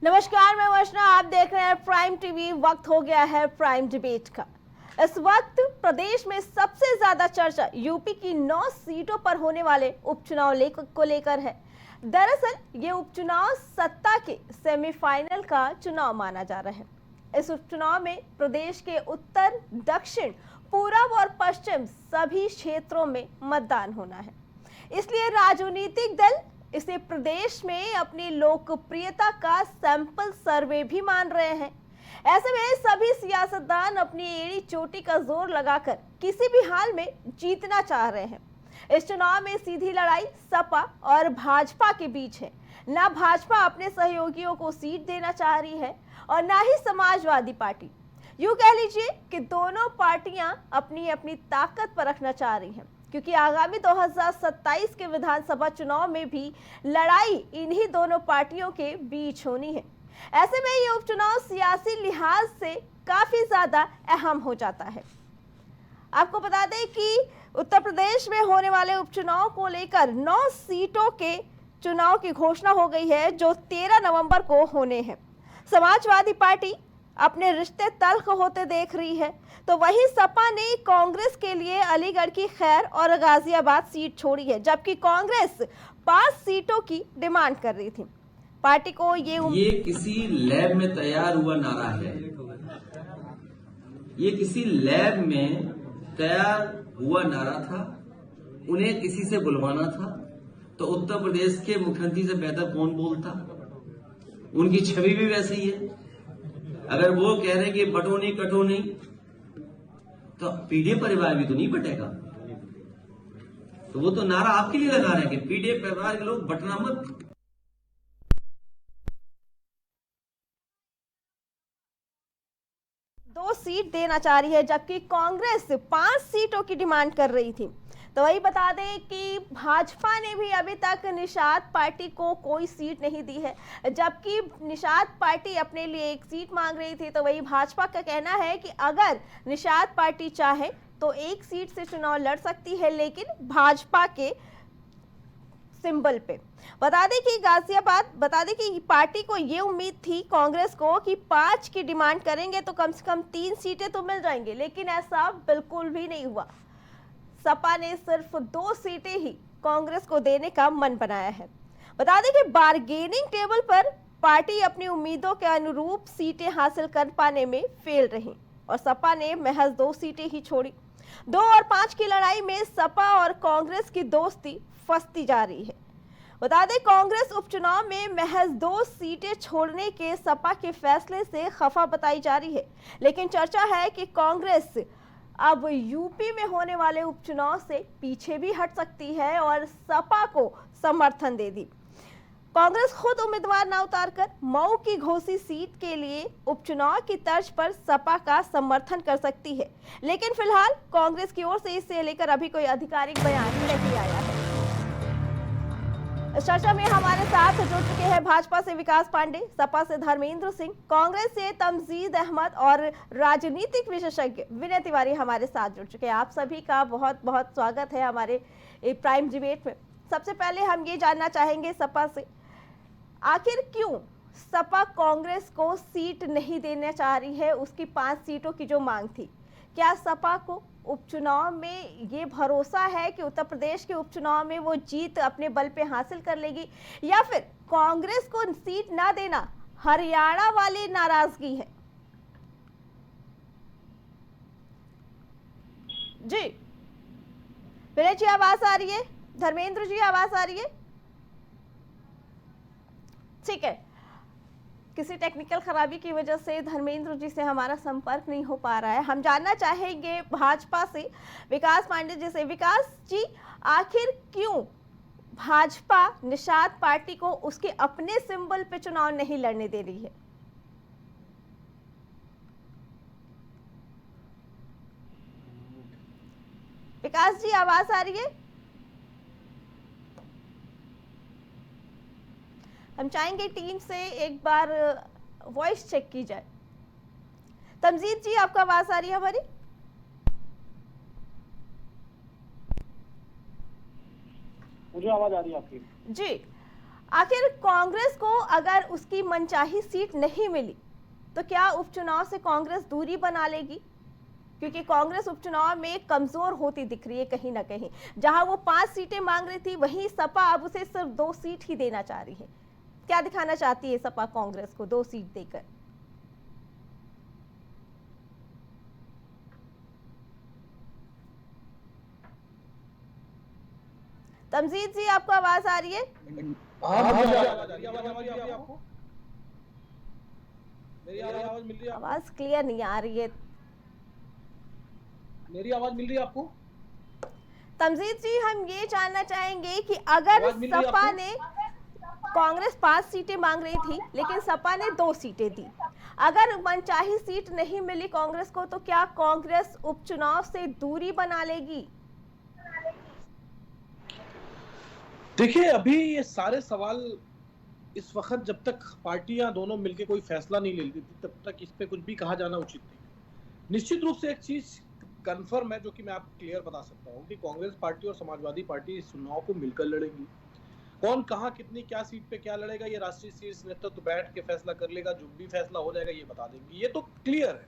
नमस्कार, मैं वर्षना, आप देख रहे हैं प्राइम टीवी। वक्त हो गया है प्राइम डिबेट का। इस वक्त प्रदेश में सबसे ज्यादा चर्चा यूपी की 9 सीटों पर होने वाले उपचुनाव को लेकर है। दरअसल ये उपचुनाव सत्ता के सेमीफाइनल का चुनाव माना जा रहा है। इस उपचुनाव में प्रदेश के उत्तर, दक्षिण, पूरब और पश्चिम सभी क्षेत्रों में मतदान होना है। इसलिए राजनीतिक दल इसे प्रदेश में अपनी लोकप्रियता का सैंपल सर्वे भी मान रहे हैं। ऐसे में सभी सियासतदान अपनी एड़ी चोटी का जोर लगाकर किसी भी हाल में जीतना चाह रहे हैं। इस चुनाव में सीधी लड़ाई सपा और भाजपा के बीच है। ना भाजपा अपने सहयोगियों को सीट देना चाह रही है और ना ही समाजवादी पार्टी। यूं कह लीजिए कि दोनों पार्टियां अपनी अपनी ताकत परखना चाह रही हैं, क्योंकि आगामी 2027 के विधानसभा चुनाव में भी लड़ाई इन्हीं दोनों पार्टियों के बीच होनी है। ऐसे में ये उपचुनाव सियासी लिहाज से काफी ज्यादा अहम हो जाता है। आपको बता दें कि उत्तर प्रदेश में होने वाले उपचुनाव को लेकर 9 सीटों के चुनाव की घोषणा हो गई है, जो 13 नवंबर को होने हैं। समाजवादी पार्टी अपने रिश्ते तल्ख होते देख रही है, तो वहीं सपा ने कांग्रेस के लिए अलीगढ़ की खैर और गाजियाबाद सीट छोड़ी है, जबकि कांग्रेस 5 सीटों की डिमांड कर रही थी। पार्टी को ये किसी लैब में तैयार हुआ नारा है। ये किसी लैब में तैयार हुआ नारा था। उन्हें किसी से बुलवाना था, तो उत्तर प्रदेश के मुख्यमंत्री से बेहतर कौन बोलता। उनकी छवि भी वैसी ही है। अगर वो कह रहे हैं कि बटो नहीं कटो नहीं, तो पीडीए परिवार भी तो नहीं बटेगा। तो वो तो नारा आपके लिए लगा रहे हैं कि पीडीए परिवार के लोग बटना मत। दो सीट देना चाह रही है, जबकि कांग्रेस 5 सीटों की डिमांड कर रही थी। तो वही बता दें कि भाजपा ने भी अभी तक निषाद पार्टी को कोई सीट नहीं दी है, जबकि निषाद पार्टी अपने लिए एक सीट मांग रही थी। तो वही भाजपा का कहना है कि अगर निषाद पार्टी चाहे तो एक सीट से चुनाव लड़ सकती है, लेकिन भाजपा के सिंबल पे। बता दें कि पार्टी को ये उम्मीद थी कांग्रेस को कि 5 की डिमांड करेंगे तो कम से कम 3 सीटें तो मिल जाएंगी, लेकिन ऐसा बिल्कुल भी नहीं हुआ। सपा ने सिर्फ 2 सीटें ही कांग्रेस को देने का मन बनाया है। बता दें कि बार्गेनिंग टेबल पर पार्टी अपनी उम्मीदों के अनुरूप सीटें हासिल कर पाने में फेल रही और सपा ने महज 2 सीटें ही छोड़ी। 2 और 5 की लड़ाई में सपा और कांग्रेस की दोस्ती फंसती जा रही है। बता दें कांग्रेस उपचुनाव में महज 2 सीटें छोड़ने के सपा के फैसले से खफा बताई जा रही है, लेकिन चर्चा है कि कांग्रेस अब यूपी में होने वाले उपचुनाव से पीछे भी हट सकती है और सपा को समर्थन दे दी। कांग्रेस खुद उम्मीदवार न उतारकर मऊ की घोसी सीट के लिए उपचुनाव की तर्ज पर सपा का समर्थन कर सकती है, लेकिन फिलहाल कांग्रेस की ओर से इसे लेकर अभी कोई आधिकारिक बयान नहीं आया है। इस चर्चा में हमारे साथ जुड़ चुके हैं भाजपा से विकास पांडे, सपा से धर्मेंद्र सिंह, कांग्रेस से तमजीद अहमद और राजनीतिक विशेषज्ञ विनय तिवारी हमारे साथ जुड़ चुके हैं। आप सभी का बहुत बहुत स्वागत है हमारे प्राइम डिबेट में। सबसे पहले हम ये जानना चाहेंगे सपा से, आखिर क्यों सपा कांग्रेस को सीट नहीं देना चाह रही है? उसकी 5 सीटों की जो मांग थी, क्या सपा को उपचुनाव में ये भरोसा है कि उत्तर प्रदेश के उपचुनाव में वो जीत अपने बल पे हासिल कर लेगी, या फिर कांग्रेस को सीट ना देना हरियाणा वाली नाराजगी है? जी विनय जी, आवाज आ रही है? धर्मेंद्र जी, आवाज आ रही है? ठीक है, किसी टेक्निकल खराबी की वजह से धर्मेंद्र जी से हमारा संपर्क नहीं हो पा रहा है। हम जानना चाहेंगे भाजपा से विकास पांडे जी से। विकास जी, आखिर क्यों भाजपा निषाद पार्टी को उसके अपने सिंबल पे चुनाव नहीं लड़ने दे रही है? विकास जी, आवाज आ रही है? हम चाहेंगे टीम से एक बार वॉइस चेक की जाए। तमजीद जी, आपका आवाज आ रही है हमारी? मुझे आवाज आ रही है आपकी। जी, आखिर कांग्रेस को अगर उसकी मनचाही सीट नहीं मिली तो क्या उपचुनाव से कांग्रेस दूरी बना लेगी? क्योंकि कांग्रेस उपचुनाव में कमजोर होती दिख रही है कहीं ना कहीं। जहां वो 5 सीटें मांग रही थी, वहीं सपा अब उसे सिर्फ 2 सीट ही देना चाह रही है। क्या दिखाना चाहती है सपा कांग्रेस को 2 सीट देकर? तमजीद जी, आपको आवाज आ रही है? आपको मेरी आवाज मिल रही है? आवाज क्लियर नहीं आ रही है। मेरी आवाज मिल रही है आपको? तमजीद जी, हम ये जानना चाहेंगे कि अगर सपा ने, कांग्रेस 5 सीटें मांग रही थी लेकिन सपा ने 2 सीटें दी, अगर मनचाही सीट नहीं मिली कांग्रेस को तो क्या कांग्रेस उपचुनाव से दूरी बना लेगी? देखिए, अभी ये सारे सवाल इस वक्त जब तक पार्टियां दोनों मिलकर कोई फैसला नहीं ले लेती तब तक इस पे कुछ भी कहा जाना उचित नहीं। निश्चित रूप से एक चीज कंफर्म है जो कि मैं आपको क्लियर बता सकता हूँ कि कांग्रेस पार्टी और समाजवादी पार्टी इस चुनाव को मिलकर लड़ेंगी। कौन कहां कितनी क्या सीट पे क्या लड़ेगा ये राष्ट्रीय शीर्ष नेतृत्व बैठ के फैसला कर लेगा। जो भी फैसला हो जाएगा ये बता देंगे, ये तो क्लियर है।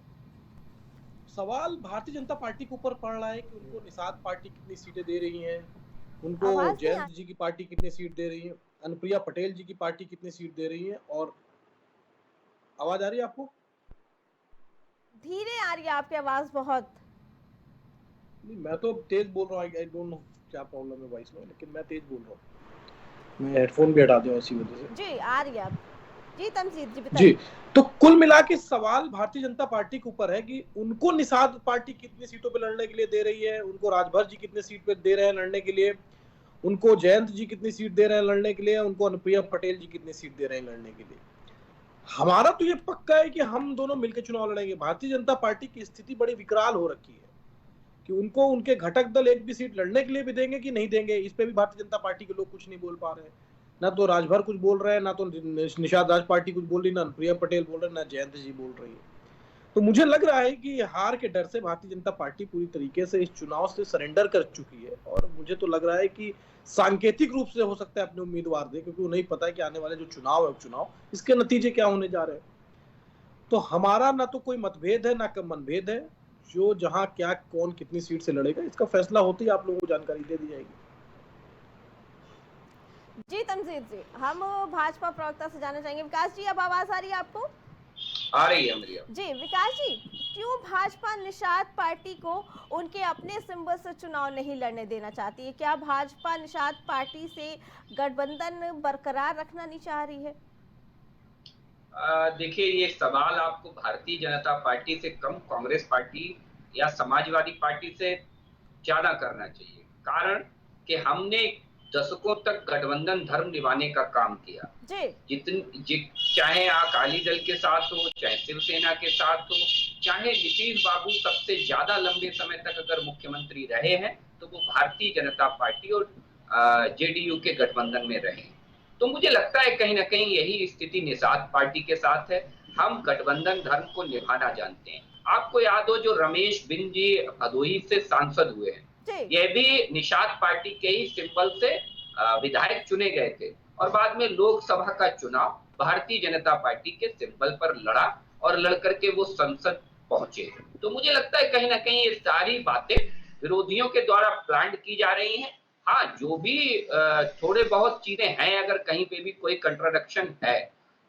सवाल भारतीय जनता पार्टी के ऊपर पड़ रहा है कि उनको निषाद पार्टी कितनी सीटें दे रही है, उनको जयंत जी की पार्टी कितनी सीट दे रही है, अनुप्रिया पटेल जी की पार्टी कितनी सीट दे रही है। और आवाज आ रही है आपको? धीरे आ रही है आपकी आवाज बहुत। नहीं, मैं तो तेज बोल रहा हूँ। आई डोंट नो क्या प्रॉब्लम है वॉइस में, लेकिन मैं तेज बोल रहा हूँ। मैं हेडफोन भी हटा दिया इसी वजह से। जी आ रही है अब। जी तमजीद जी बताइए। जी, तो कुल मिला के सवाल भारतीय जनता पार्टी के ऊपर है कि उनको निषाद पार्टी कितनी सीटों पे लड़ने के लिए दे रही है, उनको राजभर जी कितने सीट पे दे रहे हैं लड़ने के लिए, उनको जयंत जी कितनी सीट दे रहे हैं लड़ने के लिए, उनको अनुप्रिया पटेल जी कितनी सीट दे रहे हैं लड़ने के लिए। हमारा तो ये पक्का है कि हम दोनों मिलकर चुनाव लड़ेंगे। भारतीय जनता पार्टी की स्थिति बड़ी विकराल हो रखी है कि उनको उनके घटक दल एक भी सीट लड़ने के लिए भी देंगे कि नहीं देंगे, इस पे भी भारतीय जनता पार्टी के लोग कुछ नहीं बोल पा रहे हैं। ना तो राजभर कुछ बोल रहे हैं, ना तो निषाद राज पार्टी कुछ बोल रही, ना प्रिया पटेल बोल रहे हैं, ना जयंत जी बोल रही है। तो मुझे लग रहा है कि हार के डर से भारतीय जनता पार्टी पूरी तरीके से इस चुनाव से सरेंडर कर चुकी है। और मुझे तो लग रहा है कि सांकेतिक रूप से हो सकता है अपने उम्मीदवार दे, क्योंकि उन्हें पता है कि आने वाले जो चुनाव है उपचुनाव इसके नतीजे क्या होने जा रहे हैं। तो हमारा ना तो कोई मतभेद है ना मनभेद है। जो जहां क्या कौन कितनी सीट से लड़ेगा इसका फैसला होते ही आप लोगों को जानकारी दे दी जाएगी। जी तमजीद जी, हम भाजपा प्रवक्ता से जानना चाहेंगे। विकास जी, अब आवाज आ रही है आपको? आ रही है मेरी। जी विकास जी, क्यों भाजपा निषाद पार्टी को उनके अपने सिंबल से चुनाव नहीं लड़ने देना चाहती है? क्या भाजपा निषाद पार्टी से गठबंधन बरकरार रखना नहीं चाह रही है? देखिए, ये सवाल आपको भारतीय जनता पार्टी से कम कांग्रेस पार्टी या समाजवादी पार्टी से ज्यादा करना चाहिए। कारण कि हमने दशकों तक गठबंधन धर्म निभाने का काम किया। चाहे अकाली दल के साथ हो, चाहे शिवसेना के साथ हो, चाहे नीतीश बाबू सबसे ज्यादा लंबे समय तक अगर मुख्यमंत्री रहे हैं तो वो भारतीय जनता पार्टी और जेडीयू के गठबंधन में रहे। तो मुझे लगता है कहीं ना कहीं यही स्थिति निषाद पार्टी के साथ है। हम गठबंधन धर्म को निभाना जानते हैं। आपको याद हो जो रमेश बिन जी भदोही से सांसद हुए हैं, यह भी निषाद पार्टी के ही सिंबल से विधायक चुने गए थे और बाद में लोकसभा का चुनाव भारतीय जनता पार्टी के सिंबल पर लड़ा और लड़कर के वो संसद पहुंचे। तो मुझे लगता है कहीं ना कहीं ये सारी बातें विरोधियों के द्वारा प्लान की जा रही हैं। हाँ, जो भी थोड़े बहुत चीजें हैं, अगर कहीं पे भी कोई कंट्राडिक्शन है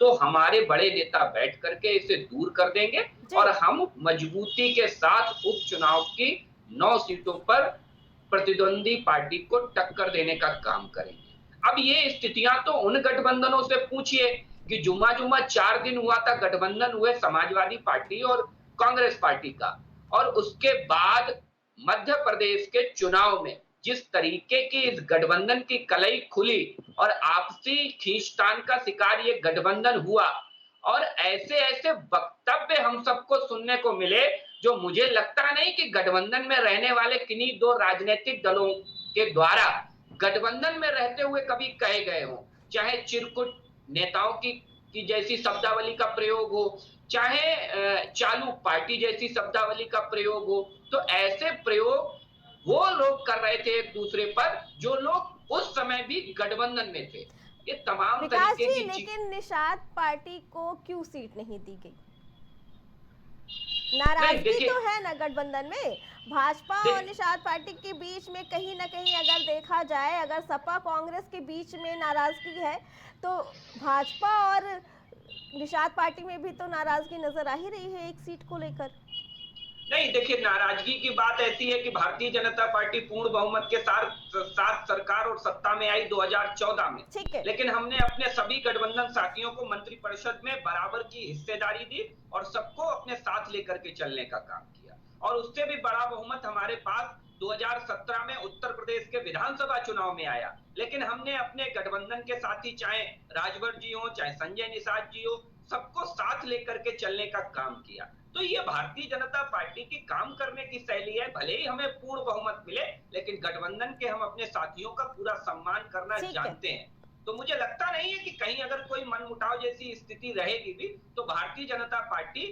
तो हमारे बड़े नेता बैठ करके इसे दूर कर देंगे और हम मजबूती के साथ उपचुनाव की 9 सीटों पर प्रतिद्वंदी पार्टी को टक्कर देने का काम करेंगे। अब ये स्थितियां तो उन गठबंधनों से पूछिए कि जुम्मा 4 दिन हुआ था, गठबंधन हुए समाजवादी पार्टी और कांग्रेस पार्टी का, और उसके बाद मध्य प्रदेश के चुनाव में जिस तरीके की इस गठबंधन की कलई खुली और आपसी खींचतान का शिकार ये गठबंधन हुआ और ऐसे ऐसे वक्तव्य हम सबको सुनने को मिले जो मुझे लगता नहीं कि गठबंधन में रहने वाले किन्हीं 2 राजनीतिक दलों के द्वारा गठबंधन में रहते हुए कभी कहे गए हो। चाहे चिरकुट नेताओं की जैसी शब्दावली का प्रयोग हो, चाहे चालू पार्टी जैसी शब्दावली का प्रयोग हो, तो ऐसे प्रयोग वो लोग कर रहे थे एक दूसरे पर जो लोग उस समय भी गठबंधन में थे। ये तमाम विकास तरीके जी, की लेकिन निषाद पार्टी को क्यों सीट नहीं दी गई? नहीं नाराजगी देखिए, तो है ना गठबंधन में, भाजपा और देख निषाद पार्टी के बीच में कहीं ना कहीं अगर देखा जाए, अगर सपा कांग्रेस के बीच में नाराजगी है तो भाजपा और निषाद पार्टी में भी तो नाराजगी नजर आ ही रही है एक सीट को लेकर। नहीं देखिए, नाराजगी की बात ऐसी है कि भारतीय जनता पार्टी पूर्ण बहुमत के साथ साथ सरकार और सत्ता में आई 2014 में, ठीक है। लेकिन हमने अपने सभी गठबंधन साथियों को मंत्रिपरिषद में बराबर की हिस्सेदारी दी और सबको अपने साथ लेकर के चलने का काम किया। और उससे भी बड़ा बहुमत हमारे पास 2017 में उत्तर प्रदेश के विधानसभा चुनाव में आया, लेकिन हमने अपने गठबंधन के साथी चाहे राजभर जी हो चाहे संजय निषाद जी हो, सबको साथ लेकर के चलने का काम किया। तो ये भारतीय जनता पार्टी की काम करने की शैली है। भले ही हमें पूर्ण बहुमत मिले, लेकिन गठबंधन के हम अपने साथियों का पूरा सम्मान करना ठीक है। जानते हैं। तो मुझे लगता नहीं है कि कहीं अगर कोई मनमुटाव जैसी स्थिति रहेगी भी, तो भारतीय जनता पार्टी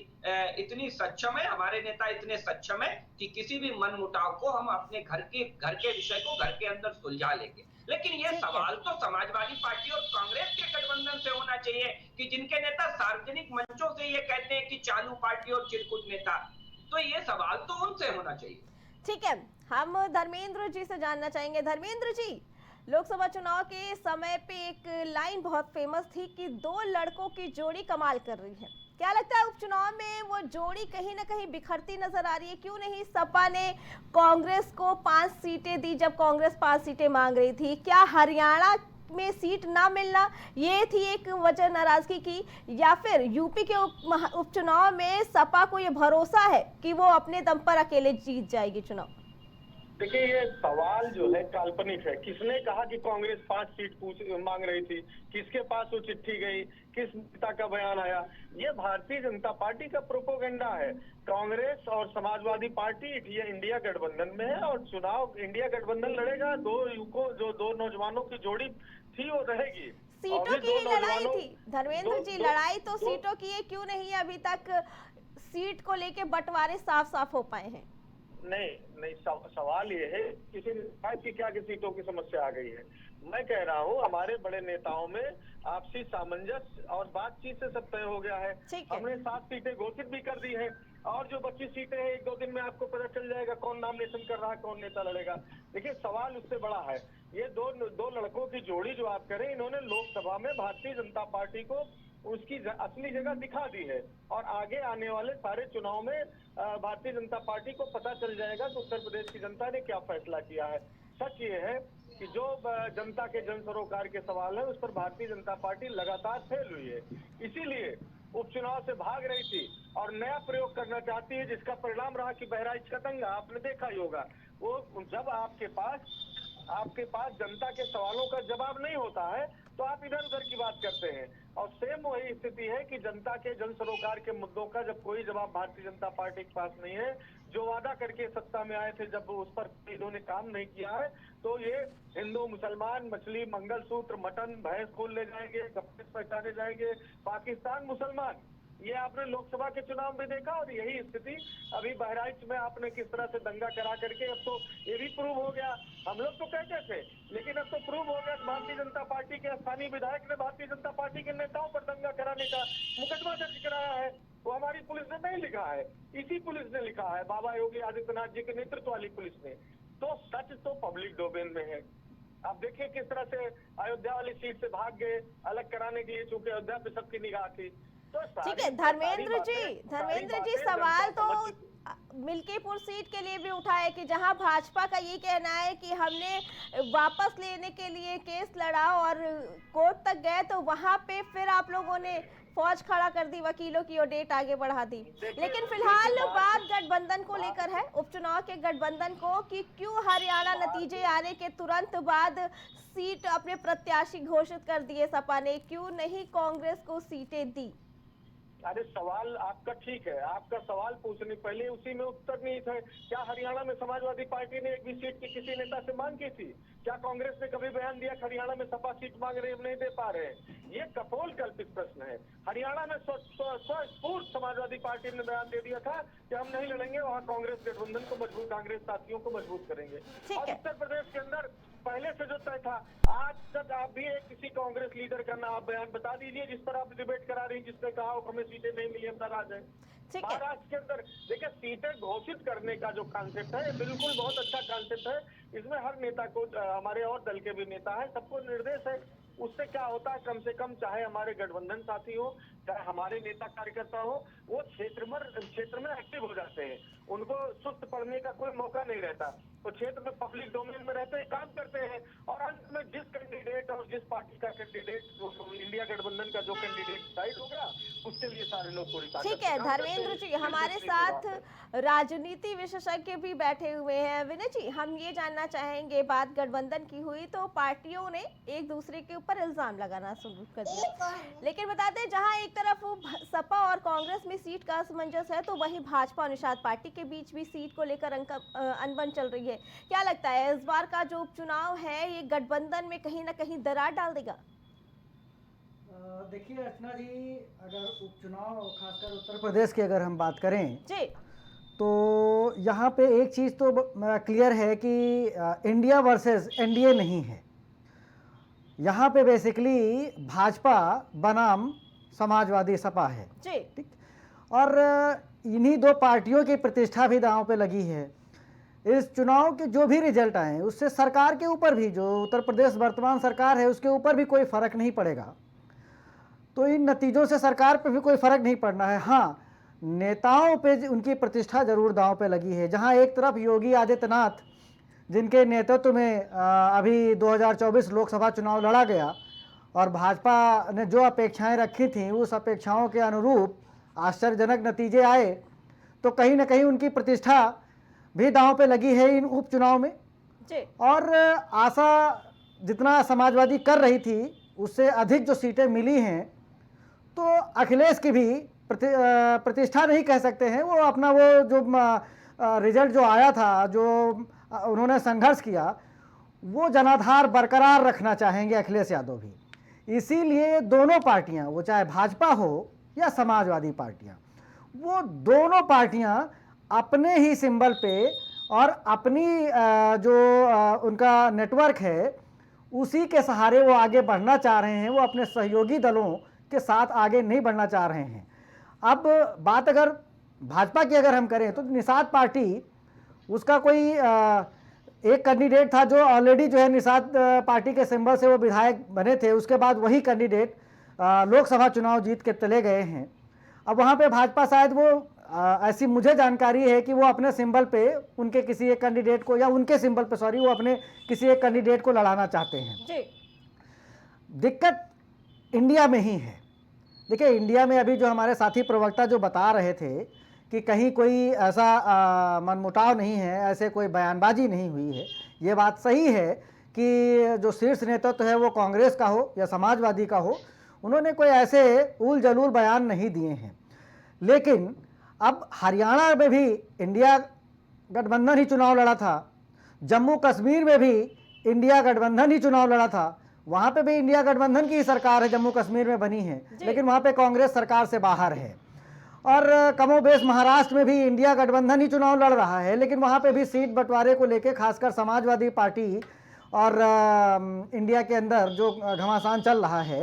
इतनी सक्षम है, हमारे नेता इतने सक्षम है कि किसी भी मनमुटाव को हम अपने घर के विषय को घर के अंदर सुलझा लेंगे। लेकिन ये ठीक है। सवाल तो समाजवादी पार्टी और कांग्रेस के गठबंधन से होना चाहिए कि जिनके नेता सार्वजनिक मंचों से ये कहते हैं कि चालू पार्टी और चिरकुट नेता, तो ये सवाल तो उनसे होना चाहिए। ठीक है, हम धर्मेंद्र जी से जानना चाहेंगे। धर्मेंद्र जी, लोकसभा चुनाव के समय पे एक लाइन बहुत फेमस थी कि दो लड़कों की जोड़ी कमाल कर रही है। क्या लगता है उपचुनाव में वो जोड़ी कहीं ना कहीं बिखरती नजर आ रही है? क्यों नहीं सपा ने कांग्रेस को 5 सीटें दी जब कांग्रेस 5 सीटें मांग रही थी? क्या हरियाणा में सीट ना मिलना ये थी एक वजह नाराजगी की, या फिर यूपी के उपचुनाव में सपा को ये भरोसा है कि वो अपने दम पर अकेले जीत जाएगी चुनाव? देखिए, ये सवाल जो है काल्पनिक है। किसने कहा कि कांग्रेस 5 सीट मांग रही थी? किसके पास वो चिट्ठी गई? किस नेता का बयान आया? ये भारतीय जनता पार्टी का प्रोपोगंडा है। कांग्रेस और समाजवादी पार्टी ये इंडिया गठबंधन में है और चुनाव इंडिया गठबंधन लड़ेगा। दो नौजवानों की जोड़ी थी, वो रहेगी। सीटों की ही लड़ाई थी धर्मेंद्र जी, लड़ाई तो सीटों की है। क्यों नहीं अभी तक सीट को लेके बंटवारे साफ साफ हो पाए हैं? नहीं, सवाल ये है किसी ने कहा कि क्या कि सीटों की समस्या आ गई है। मैं कह रहा हूँ हमारे बड़े नेताओं में आपसी सामंजस्य और बातचीत से सब तय हो गया है। हमने 7 सीटें घोषित भी कर दी है और जो 25 सीटें हैं 1-2 दिन में आपको पता चल जाएगा कौन नॉमिनेशन कर रहा है, कौन नेता लड़ेगा। देखिए, सवाल उससे बड़ा है। ये दो लड़कों की जोड़ी जो आप करें, इन्होंने लोकसभा में भारतीय जनता पार्टी को उसकी असली जगह दिखा दी है और आगे आने वाले सारे चुनाव में भारतीय जनता पार्टी को पता चल जाएगा कि उत्तर प्रदेश की जनता ने क्या फैसला किया है। सच ये है कि जो जनता के जन सरोकार के सवाल है उस पर भारतीय जनता पार्टी लगातार फेल हुई है। इसीलिए उपचुनाव से भाग रही थी और नया प्रयोग करना चाहती है, जिसका परिणाम रहा कि बहराइच का दंगा आपने देखा ही होगा। वो जब आपके पास जनता के सवालों का जवाब नहीं होता है तो आप इधर उधर की बात करते हैं। और सेम वही स्थिति है कि जनता के जन सरोकार के मुद्दों का जब कोई जवाब भारतीय जनता पार्टी के पास नहीं है, जो वादा करके सत्ता में आए थे जब उस पर इन्होंने काम नहीं किया है, तो ये हिंदू मुसलमान, मछली, मंगलसूत्र, मटन, भैंस खोल ले जाएंगे, कपड़े पहचाने जाएंगे, पाकिस्तान मुसलमान। ये आपने लोकसभा के चुनाव में देखा और यही स्थिति अभी बहराइच में आपने किस तरह से दंगा करा करके, अब तो ये भी प्रूव हो गया। हम लोग तो कहते थे, लेकिन अब तो प्रूव हो गया। भारतीय जनता पार्टी के स्थानीय विधायक ने भारतीय जनता पार्टी के नेताओं पर दंगा कराने का मुकदमा दर्ज कराया है। वो हमारी पुलिस ने नहीं लिखा है, इसी पुलिस ने लिखा है, बाबा योगी आदित्यनाथ जी के नेतृत्व वाली पुलिस ने। तो सच तो पब्लिक डोमेन में है। आप देखिए किस तरह से अयोध्या वाली सीट से भाग गए अलग कराने के लिए, चूंकि अयोध्या पे सबकी निगाह थी। ठीक है धर्मेंद्र जी, सवाल तो मिल्कीपुर सीट के लिए भी उठा है कि जहां भाजपा का ये कहना है कि हमने वापस लेने के लिए केस लड़ा और कोर्ट तक गए, तो वहां पे फिर आप लोगों ने फौज खड़ा कर दी, वकीलों की और डेट आगे बढ़ा दी। लेकिन फिलहाल बात गठबंधन को लेकर है, उपचुनाव के गठबंधन को, कि क्यों हरियाणा नतीजे आने के तुरंत बाद सीट अपने प्रत्याशी घोषित कर दिए सपा ने? क्यों नहीं कांग्रेस को सीटें दी? अरे सवाल आपका ठीक है, आपका सवाल पूछने पहले उसी में उत्तर नहीं था। क्या हरियाणा में समाजवादी पार्टी ने एक भी सीट की किसी नेता से मांग की थी? क्या कांग्रेस ने कभी बयान दिया हरियाणा में सपा सीट मांग रहे, हम नहीं दे पा रहे हैं? ये कपोल कल्पित प्रश्न है। हरियाणा में स्वस्फूर्त समाजवादी पार्टी ने बयान दे दिया था कि हम नहीं लड़ेंगे, वहाँ कांग्रेस गठबंधन को मजबूत, कांग्रेस साथियों को मजबूत करेंगे। और उत्तर प्रदेश के अंदर पहले से जो तय था, आज तक आप भी एक किसी कांग्रेस लीडर का नाम बयान बता दीजिए जिस पर आप डिबेट करा रही, जिसने कहा हो हमें सीटें नहीं मिली, हम नाराज हैं। महाराष्ट्र के अंदर देखिए, सीटें घोषित करने का जो कॉन्सेप्ट है बिल्कुल बहुत अच्छा कॉन्सेप्ट है। इसमें हर नेता को, हमारे और दल के भी नेता है, सबको निर्देश है। उससे क्या होता है, कम से कम चाहे हमारे गठबंधन साथी हो, चाहे हमारे नेता कार्यकर्ता हो, वो क्षेत्र में एक्टिव हो जाते हैं, उनको सुस्त पड़ने का कोई मौका नहीं रहता। तो क्षेत्र में पब्लिक डोमेन में रहते हैं, काम करते हैं, और अंत में जिस कैंडिडेट और जिस पार्टी का कैंडिडेट, इंडिया गठबंधन का जो कैंडिडेट डिसाइड होगा, उसके लिए सारे लोग पूरी ताकत। ठीक है धर्मेंद्र जी, हमारे साथ राजनीति विशेषज्ञ भी बैठे हुए हैं। विनय जी, हम ये जानना चाहेंगे, बात गठबंधन की हुई तो पार्टियों ने एक दूसरे के ऊपर इल्जाम लगाना शुरू कर दिया, लेकिन बताते हैं जहां एक तरफ सपा और कांग्रेस में सीट का असमंजस है, तो वहीं भाजपा और निषाद पार्टी के बीच भी सीट को लेकर अनबन चल रही है। क्या लगता है इस बार का जो उपचुनाव है ये गठबंधन में कहीं ना कहीं दरार डाल देगा? देखिए अर्चना जी, अगर उपचुनाव खासकर उत्तर प्रदेश की अगर हम बात करें जी, तो यहाँ पे एक चीज़ तो क्लियर है कि इंडिया वर्सेस एनडीए नहीं है। यहाँ पे बेसिकली भाजपा बनाम समाजवादी सपा है, ठीक। और इन्हीं दो पार्टियों की प्रतिष्ठा भी दांव पे लगी है। इस चुनाव के जो भी रिजल्ट आए उससे सरकार के ऊपर भी, जो उत्तर प्रदेश वर्तमान सरकार है उसके ऊपर भी कोई फ़र्क नहीं पड़ेगा। तो इन नतीजों से सरकार पे भी कोई फ़र्क नहीं पड़ना है। हाँ, नेताओं पे उनकी प्रतिष्ठा जरूर दांव पे लगी है। जहाँ एक तरफ योगी आदित्यनाथ, जिनके नेतृत्व में अभी 2024 लोकसभा चुनाव लड़ा गया, और भाजपा ने जो अपेक्षाएं रखी थीं उस अपेक्षाओं के अनुरूप आश्चर्यजनक नतीजे आए, तो कहीं ना कहीं उनकी प्रतिष्ठा भी दांव पे लगी है इन उपचुनाव में जी। और आशा जितना समाजवादी कर रही थी उससे अधिक जो सीटें मिली हैं, तो अखिलेश की भी प्रतिष्ठा नहीं कह सकते हैं। वो अपना वो जो रिजल्ट जो आया था, जो उन्होंने संघर्ष किया, वो जनाधार बरकरार रखना चाहेंगे अखिलेश यादव भी। इसीलिए दोनों पार्टियां, वो चाहे भाजपा हो या समाजवादी पार्टियां, वो दोनों पार्टियां अपने ही सिंबल पे और अपनी जो उनका नेटवर्क है उसी के सहारे वो आगे बढ़ना चाह रहे हैं। वो अपने सहयोगी दलों के साथ आगे नहीं बढ़ना चाह रहे हैं। अब बात अगर भाजपा की अगर हम करें तो निषाद पार्टी, उसका कोई एक कैंडिडेट था जो ऑलरेडी जो है निषाद पार्टी के सिंबल से वो विधायक बने थे, उसके बाद वही कैंडिडेट लोकसभा चुनाव जीत के चले गए हैं। अब वहाँ पे भाजपा शायद वो ऐसी मुझे जानकारी है कि वो अपने सिंबल पे उनके किसी एक कैंडिडेट को, या उनके सिंबल पे सॉरी, वो अपने किसी एक कैंडिडेट को लड़ाना चाहते हैं जी। दिक्कत इंडिया में ही है। देखिए, इंडिया में अभी जो हमारे साथी प्रवक्ता जो बता रहे थे कि कहीं कोई ऐसा मनमुटाव नहीं है, ऐसे कोई बयानबाजी नहीं हुई है, ये बात सही है कि जो शीर्ष नेतृत्व है वो कांग्रेस का हो या समाजवादी का हो, उन्होंने कोई ऐसे उल जलूल बयान नहीं दिए हैं। लेकिन अब हरियाणा में भी इंडिया गठबंधन ही चुनाव लड़ा था, जम्मू कश्मीर में भी इंडिया गठबंधन ही चुनाव लड़ा था, वहाँ पे भी इंडिया गठबंधन की ही सरकार है, जम्मू कश्मीर में बनी है, लेकिन वहाँ पे कांग्रेस सरकार से बाहर है। और कमोबेश महाराष्ट्र में भी इंडिया गठबंधन ही चुनाव लड़ रहा है, लेकिन वहाँ पे भी सीट बंटवारे को लेके खासकर समाजवादी पार्टी और इंडिया के अंदर जो घमासान चल रहा है,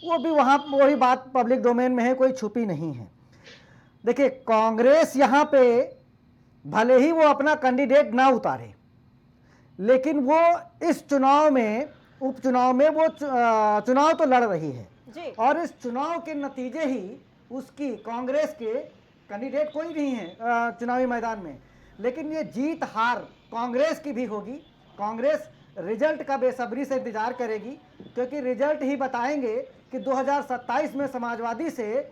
वो भी वहाँ वही बात पब्लिक डोमेन में है, कोई छुपी नहीं है। देखिए, कांग्रेस यहाँ पे भले ही वो अपना कैंडिडेट ना उतारे, लेकिन वो इस चुनाव में, उपचुनाव में वो चुनाव तो लड़ रही है जी। और इस चुनाव के नतीजे ही उसकी, कांग्रेस के कैंडिडेट कोई नहीं है चुनावी मैदान में, लेकिन ये जीत हार कांग्रेस की भी होगी। कांग्रेस रिजल्ट का बेसब्री से इंतजार करेगी, क्योंकि रिजल्ट ही बताएंगे कि 2027 में समाजवादी से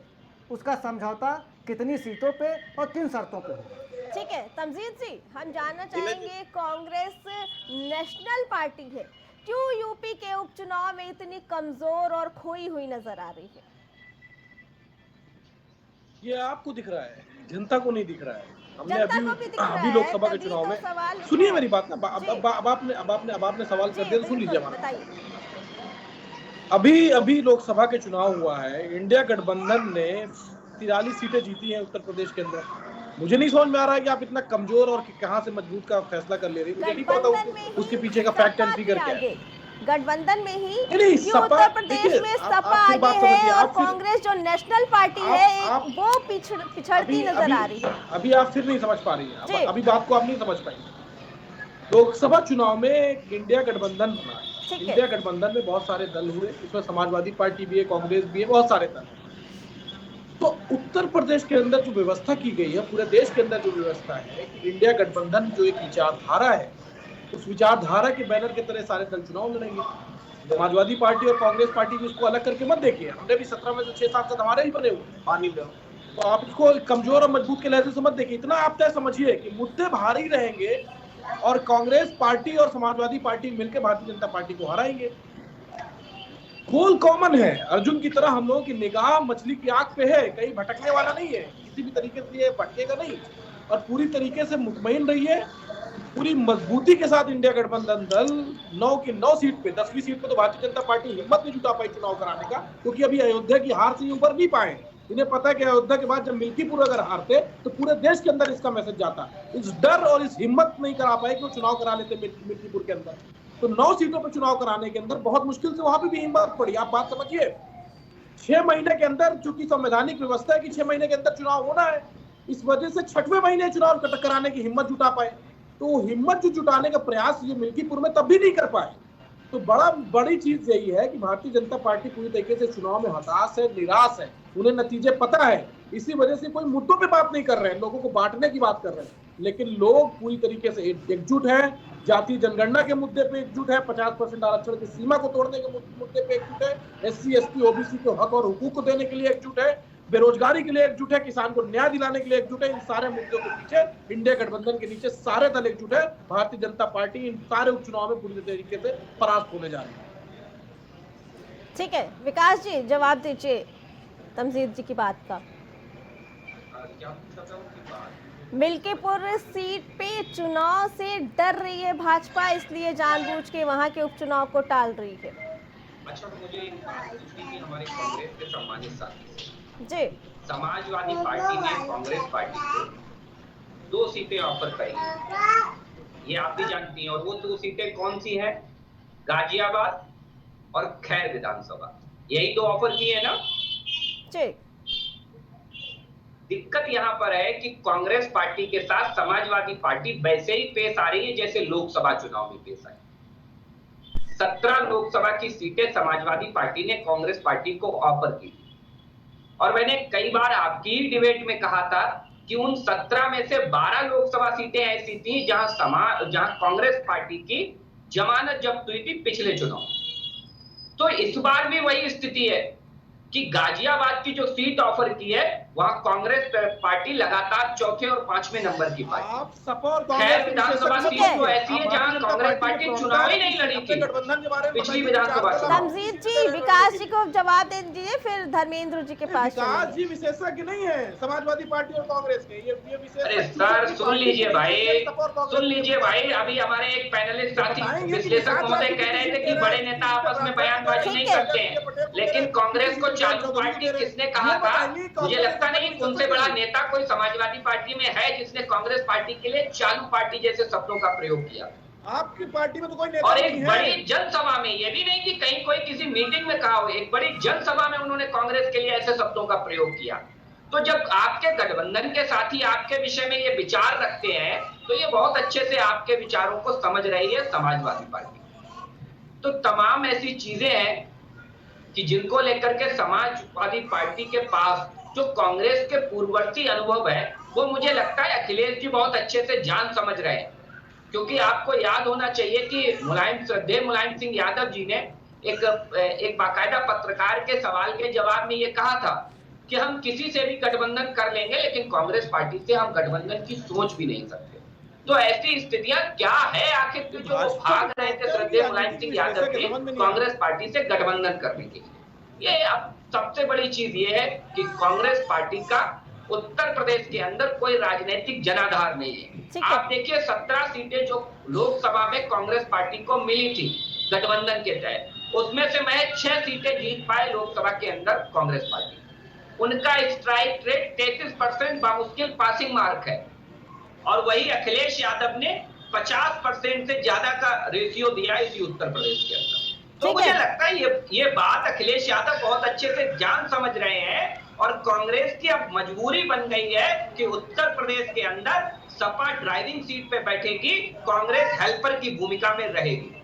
उसका समझौता कितनी सीटों पे और किन शर्तों पे होगा। ठीक है तमजीद जी, हम जानना चाहेंगे, कांग्रेस नेशनल पार्टी है, क्यों यूपी के उपचुनाव में इतनी कमजोर और खोई हुई नजर आ रही है? ये आपको दिख रहा है, जनता को नहीं दिख रहा है। हमने अभी लोकसभा के चुनाव में, सुनिए मेरी बात ना, अब आपने सवाल कर दिया तो सुन लीजिए हमारा। अभी अभी लोकसभा के चुनाव हुआ है, इंडिया गठबंधन ने 43 सीटें जीती हैं उत्तर प्रदेश के अंदर। मुझे नहीं समझ में आ रहा है कि आप इतना कमजोर और कहां से मजबूत का फैसला कर ले रही है। मुझे नहीं पता गठबंधन में उसके ही पीछे का फैक्ट एंड सपा फिगर के क्या है। आगे, गठबंधन में ही नहीं, क्यों सपा उत्तर प्रदेश देखिए, में आप सपा फिर आगे बात है समझिए, और आप फिर कांग्रेस जो नेशनल पार्टी है आप वो पिछड़ती नजर आ रही है। अभी आप फिर नहीं समझ पा रही जी। हैं, अभी बात को आप नहीं समझ पाएंगे। लोकसभा चुनाव में एक इंडिया गठबंधन बना, ठीक है। इंडिया गठबंधन में बहुत सारे दल हुए, इसमें समाजवादी पार्टी भी है, कांग्रेस भी है, बहुत सारे दल। तो उत्तर प्रदेश के अंदर जो व्यवस्था की गई है, पूरे देश के अंदर जो व्यवस्था है कि इंडिया गठबंधन जो एक विचारधारा है, उस विचारधारा के बैनर के तरह सारे दल चुनाव लड़ेंगे। समाजवादी पार्टी और कांग्रेस पार्टी भी इसको अलग करके मत देखिए, हमने भी 17 में से 6 सांसद हमारे ही बने हुए पानी में। तो आप इसको कमजोर और मजबूत के लहजे से मत देखिए। इतना आप तय समझिए कि मुद्दे भारी रहेंगे और कांग्रेस पार्टी और समाजवादी पार्टी मिलकर भारतीय जनता पार्टी को हराएंगे। गोल कॉमन है, अर्जुन की तरह हम लोगों की निगाह मछली की आंख पे है, कहीं भटकने वाला नहीं है, किसी भी तरीके से ये भटकेगा नहीं। और पूरी तरीके से मुतमईन रहिए, पूरी मजबूती के साथ इंडिया गठबंधन दल 9 की 9 सीट पे, 10वीं सीट पे तो भारतीय जनता पार्टी हिम्मत नहीं जुटा पाई चुनाव कराने का, क्योंकि अभी अयोध्या की हार से उबर नहीं पाए। इन्हें पता है कि अयोध्या के बाद जब मिल्कीपुर अगर हारते तो पूरे देश के अंदर इसका मैसेज जाता। इस डर और इस हिम्मत नहीं करा पाए कि वो चुनाव करा लेते मिल्कीपुर के अंदर। तो 9 सीटों पर चुनाव कराने के अंदर बहुत मुश्किल से वहां पे भी हिम्मत पड़ी। आप बात समझिए, 6 महीने के अंदर, चूंकि संवैधानिक व्यवस्था है कि 6 महीने के अंदर चुनाव होना है, इस वजह से 6वें महीने चुनाव कराने की हिम्मत जुटा पाए। तो हिम्मत जो जुटाने का प्रयास ये मिल्कीपुर में तब भी नहीं कर पाए। तो बड़ी चीज यही है कि भारतीय जनता पार्टी पूरी तरीके से चुनाव में हताश है, निराश है, उन्हें नतीजे पता है। इसी वजह से कोई मुद्दों पे बात नहीं कर रहे हैं, लोगों को बांटने की बात कर रहे हैं। लेकिन लोग पूरी तरीके से एकजुट है, जातीय जनगणना के मुद्दे पे एकजुट है, 50% आरक्षण की सीमा को तोड़ने के मुद्दे पे एकजुट है, SC ST OBC के हक और हुकूक को देने के लिए एकजुट है, बेरोजगारी के लिए एकजुट है, किसान को न्याय दिलाने के लिए एकजुट है। इन सारे मुद्दों के पीछे इंडिया गठबंधन के नीचे सारे दल एकजुट है। भारतीय जनता पार्टी इन सारे उपचुनाव में पूरी तरीके से परास्त होने जा रही है। ठीक है, विकास जी जवाब दीजिए तमजीद जी की बात का। मिल्कीपुर सीट पे चुनाव से डर रही है भाजपा, इसलिए जानबूझ के वहां के उपचुनाव को टाल रही है। अच्छा, मुझे एक बात पूछनी थी हमारे कांग्रेस के सम्मानित साथी से। जी, समाजवादी पार्टी ने कांग्रेस पार्टी को 2 सीटें ऑफर करी, ये आप भी जानती हैं, और वो 2 सीटें कौन सी हैं? गाजियाबाद और खैर विधानसभा, यही 2 ऑफर किए हैं ना। जी। दिक्कत यहाँ पर है कि कांग्रेस पार्टी के साथ समाजवादी पार्टी वैसे ही पेश आ रही है जैसे लोकसभा चुनाव में पेश आई। 17 लोकसभा की सीटें समाजवादी पार्टी ने कांग्रेस पार्टी को ऑफर की, और मैंने कई बार आपकी डिबेट में कहा था कि उन 17 में से 12 लोकसभा सीटें ऐसी थी जहां कांग्रेस पार्टी की जमानत जब्त हुई थी पिछले चुनाव। तो इस बार भी वही स्थिति है कि गाजियाबाद की जो सीट ऑफर की है वहां कांग्रेस पार्टी लगातार 4थे और 5वें नंबर की पार्टी। खैर विधानसभा सीट तो ऐसी है जहां कांग्रेस पार्टी चुनाव ही नहीं लड़ी थी पिछली विधानसभा। तमजीद जी विकास जी को जवाब दे दीजिए, फिर धर्मेंद्र जी के पास विकास जी विशेषज्ञ नहीं है समाजवादी पार्टी और कांग्रेस के, ये विशेष। अरे सर सुन लीजिए भाई, अभी हमारे एक पैनलिस्ट साथी विश्लेषक महोदय कह रहे थे कि बड़े नेता आपस में बयानबाजी नहीं करते हैं, लेकिन कांग्रेस को चालू पार्टी किसने कहा था? मुझे लगता नहीं उनसे बड़ा नेता कोई समाजवादी पार्टी में है जिसने कांग्रेस पार्टी के लिए चालू पार्टी जैसे शब्दों का प्रयोग किया। आपकी पार्टी में तो कोई नेता और नहीं एक है। बड़ी जनसभा में, ये भी नहीं कि कहीं कोई किसी मीटिंग में कहा हो, एक बड़ी जनसभा में उन्होंने कांग्रेस के लिए ऐसे शब्दों का प्रयोग किया। तो जब आपके गठबंधन के साथी आपके विषय में ये विचार रखते हैं तो ये बहुत अच्छे से आपके विचारों को समझ रही है समाजवादी पार्टी। तो तमाम ऐसी चीजें हैं कि जिनको लेकर के समाजवादी पार्टी के पास जो कांग्रेस के पूर्ववर्ती अनुभव है वो मुझे लगता है अखिलेश जी बहुत अच्छे से जान समझ रहे हैं। क्योंकि आपको याद होना चाहिए कि मुलायम सिंह यादव जी ने एक बाकायदा पत्रकार के सवाल के जवाब में ये कहा था कि हम किसी से भी गठबंधन कर लेंगे लेकिन कांग्रेस पार्टी से हम गठबंधन की सोच भी नहीं सकते। तो ऐसी स्थितियां क्या है आखिर कि जो भाग रहे थे श्रद्धेय मुलायम सिंह यादव के कांग्रेस पार्टी से गठबंधन करने के लिए। ये अब सबसे बड़ी चीज ये है कि कांग्रेस पार्टी का उत्तर प्रदेश के अंदर कोई राजनीतिक जनाधार नहीं है। आप देखिए 17 सीटें जो लोकसभा में कांग्रेस पार्टी को मिली थी गठबंधन के तहत, उसमें से महज 6 सीटें जीत पाए लोकसभा के अंदर कांग्रेस पार्टी। उनका स्ट्राइक रेट 33% बामुश्किल पासिंग मार्क है, और वही अखिलेश यादव ने 50% से ज्यादा का रेशियो दिया इसी उत्तर प्रदेश के अंदर। तो मुझे लगता है ये बात अखिलेश यादव बहुत अच्छे से जान समझ रहे हैं, और कांग्रेस की अब मजबूरी बन गई है कि उत्तर प्रदेश के अंदर सपा ड्राइविंग सीट पे बैठेगी, कांग्रेस हेल्पर की भूमिका में रहेगी।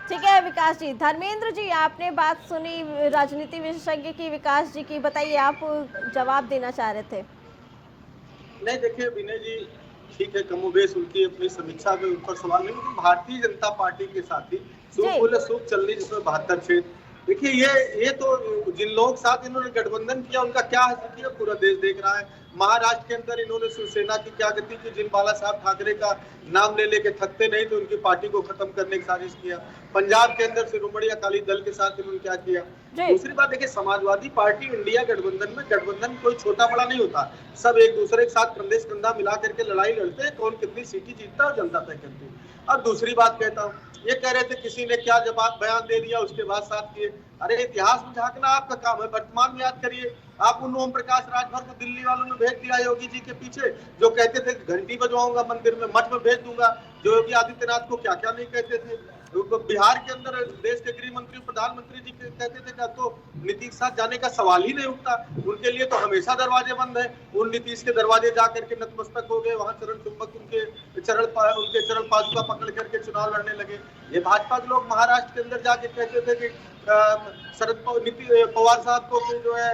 ठीक है विकास जी। धर्मेंद्र जी, आपने बात सुनी राजनीति विशेषज्ञ की विकास जी की, बताइए, आप जवाब देना चाह रहे थे। नहीं देखिए विनय जी, ठीक है, कमोबेश उनकी अपनी समीक्षा के ऊपर सवाल नहीं, लेकिन भारतीय जनता पार्टी के साथी सूख बोले सूख चलनी, जिसमें 72 क्षेत्र। देखिए ये तो जिन लोगों के साथ इन्होंने गठबंधन किया उनका क्या स्थिति है पूरा देश देख रहा है। महाराष्ट्र के अंदर इन्होंने शिवसेना की क्या गति की, जिन बाला साहब ठाकरे का नाम ले लेके थकते नहीं तो उनकी पार्टी को खत्म करने की साजिश किया। पंजाब के अंदर शिरोमणि अकाली दल के साथ इन्होंने क्या किया। दूसरी बात देखिए, समाजवादी पार्टी इंडिया गठबंधन में, गठबंधन कोई छोटा बड़ा नहीं होता, सब एक दूसरे के साथ कंधे से कंधा मिला करके लड़ाई लड़ते हैं, कौन कितनी सीटें जीतता है और जनता तय करती है। अब दूसरी बात कहता हूँ, ये कह रहे थे किसी ने क्या जवाब बयान दे दिया उसके बाद साथ किए। अरे इतिहास में झांकना आपका काम है, वर्तमान में याद करिए। आप उन ओम प्रकाश राजभर को दिल्ली वालों ने भेज दिया योगी जी के पीछे, जो कहते थे घंटी बजवाऊंगा मंदिर में, मठ में भेज दूंगा, जो योगी आदित्यनाथ को क्या क्या नहीं कहते थे। बिहार के अंदर देश के गृह मंत्री प्रधानमंत्री जी कहते थे कि तो नीतीश साथ जाने का सवाल ही नहीं उठता, उनके लिए तो हमेशा दरवाजे बंद है। उन नीतीश के दरवाजे जाकर के नतमस्तक हो गए, वहां चरण चुंबक उनके चरण पादुका पकड़ करके चुनाव लड़ने लगे। ये भाजपा के लोग महाराष्ट्र के अंदर जाके कहते थे कि शरद पवार साहब को जो है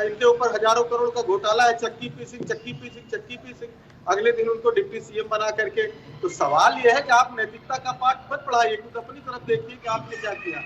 इनके ऊपर हजारों करोड़ का घोटाला है, चक्की पीसिंग। अगले दिन उनको डिप्टी सीएम बना करके। तो सवाल यह है कि आप नैतिकता का पाठ मत पढ़ाइए, खुद अपनी तरफ देखिए कि आपने क्या किया।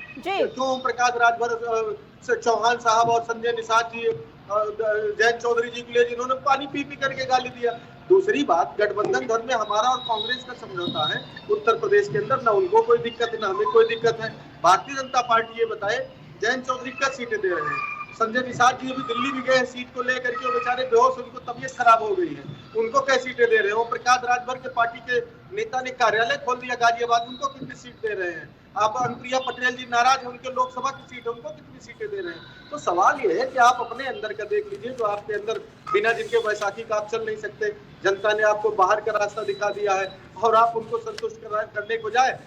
क्यों ओम प्रकाश राजभर चौहान साहब और संजय निषाद जी, जयंत चौधरी जी के लिए जिन्होंने पानी पी करके गाली दिया। दूसरी बात, गठबंधन धर्म में हमारा और कांग्रेस का समझौता है उत्तर प्रदेश के अंदर, ना उनको कोई दिक्कत है ना हमें कोई दिक्कत है। भारतीय जनता पार्टी ये बताए जयंत चौधरी क्या सीटें दे रहे हैं। संजय निषाद जी अभी दिल्ली भी गए सीट को लेकर के, बेचारे बेहोश, उनको तबीयत खराब हो गई है, उनको क्या सीटें दे रहे हैं। ओम प्रकाश राजभर के पार्टी के नेता ने कार्यालय खोल दिया गाजियाबाद, उनको कितनी सीट दे रहे हैं। आप अनुप्रिया पटेल जी नाराज है, उनके लोकसभा की सीट है, उनको कितनी सीटें दे रहे हैं। तो सवाल ये है कि आप अपने अंदर का देख लीजिए, जो आपके अंदर बिना जिनके बैसाखी का आप चल नहीं सकते। जनता ने आपको बाहर का रास्ता दिखा दिया है और आप उनको संतुष्ट करने को जाए।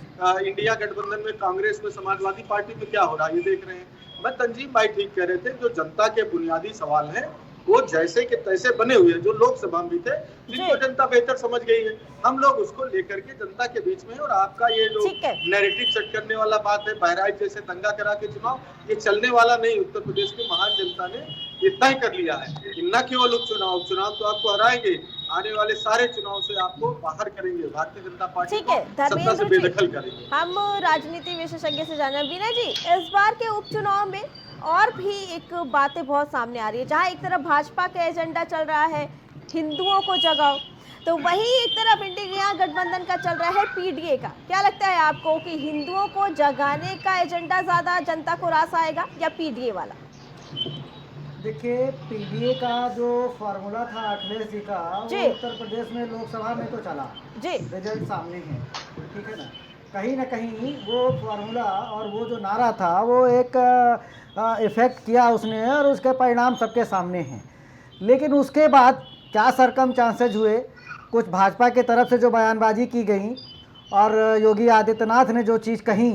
इंडिया गठबंधन में कांग्रेस में समाजवादी पार्टी में क्या हो रहा है ये देख रहे हैं। मैं तंजीम भाई ठीक कह रहे थे, जो जनता के बुनियादी सवाल हैं वो जैसे के तैसे बने हुए हैं, जो लोकसभा में थे, जिनको जनता बेहतर समझ गई है, हम लोग उसको लेकर के जनता के बीच में। और आपका ये जो नैरेटिव सेट करने वाला बात है, बहराइच जैसे दंगा करा के चुनाव, ये चलने वाला नहीं। उत्तर प्रदेश की महान जनता ने ये तय कर लिया है कि न केवल उपचुनाव तो आपको हराएंगे, आने वाले सारे चुनाव से आपको बाहर करेंगे, भारतीय जनता पार्टी को सत्ता से बेदखल करेंगे। हम राजनीति विशेषज्ञ से जाना, विनय जी, इस बार के उपचुनाव में और भी एक बातें बहुत सामने आ रही है, जहां एक तरफ भाजपा का एजेंडा चल रहा है हिंदुओं को जगाओ, तो वही एक तरफ इंडिया गठबंधन का चल रहा है पीडीए का। क्या लगता है आपको कि हिंदुओं को जगाने का एजेंडा ज्यादा जनता को रास आएगा या पीडीए वाला? देखिए, पीडीए का जो फॉर्मूला था अखिलेश जी का, वो उत्तर प्रदेश में लोकसभा में तो चला, रिजल्ट सामने है, ठीक है ना कहीं वो फार्मूला और वो जो नारा था वो एक इफ़ेक्ट किया उसने, और उसके परिणाम सबके सामने हैं। लेकिन उसके बाद क्या सरकमस्टांसेस हुए, कुछ भाजपा के तरफ से जो बयानबाजी की गई और योगी आदित्यनाथ ने जो चीज़ कही,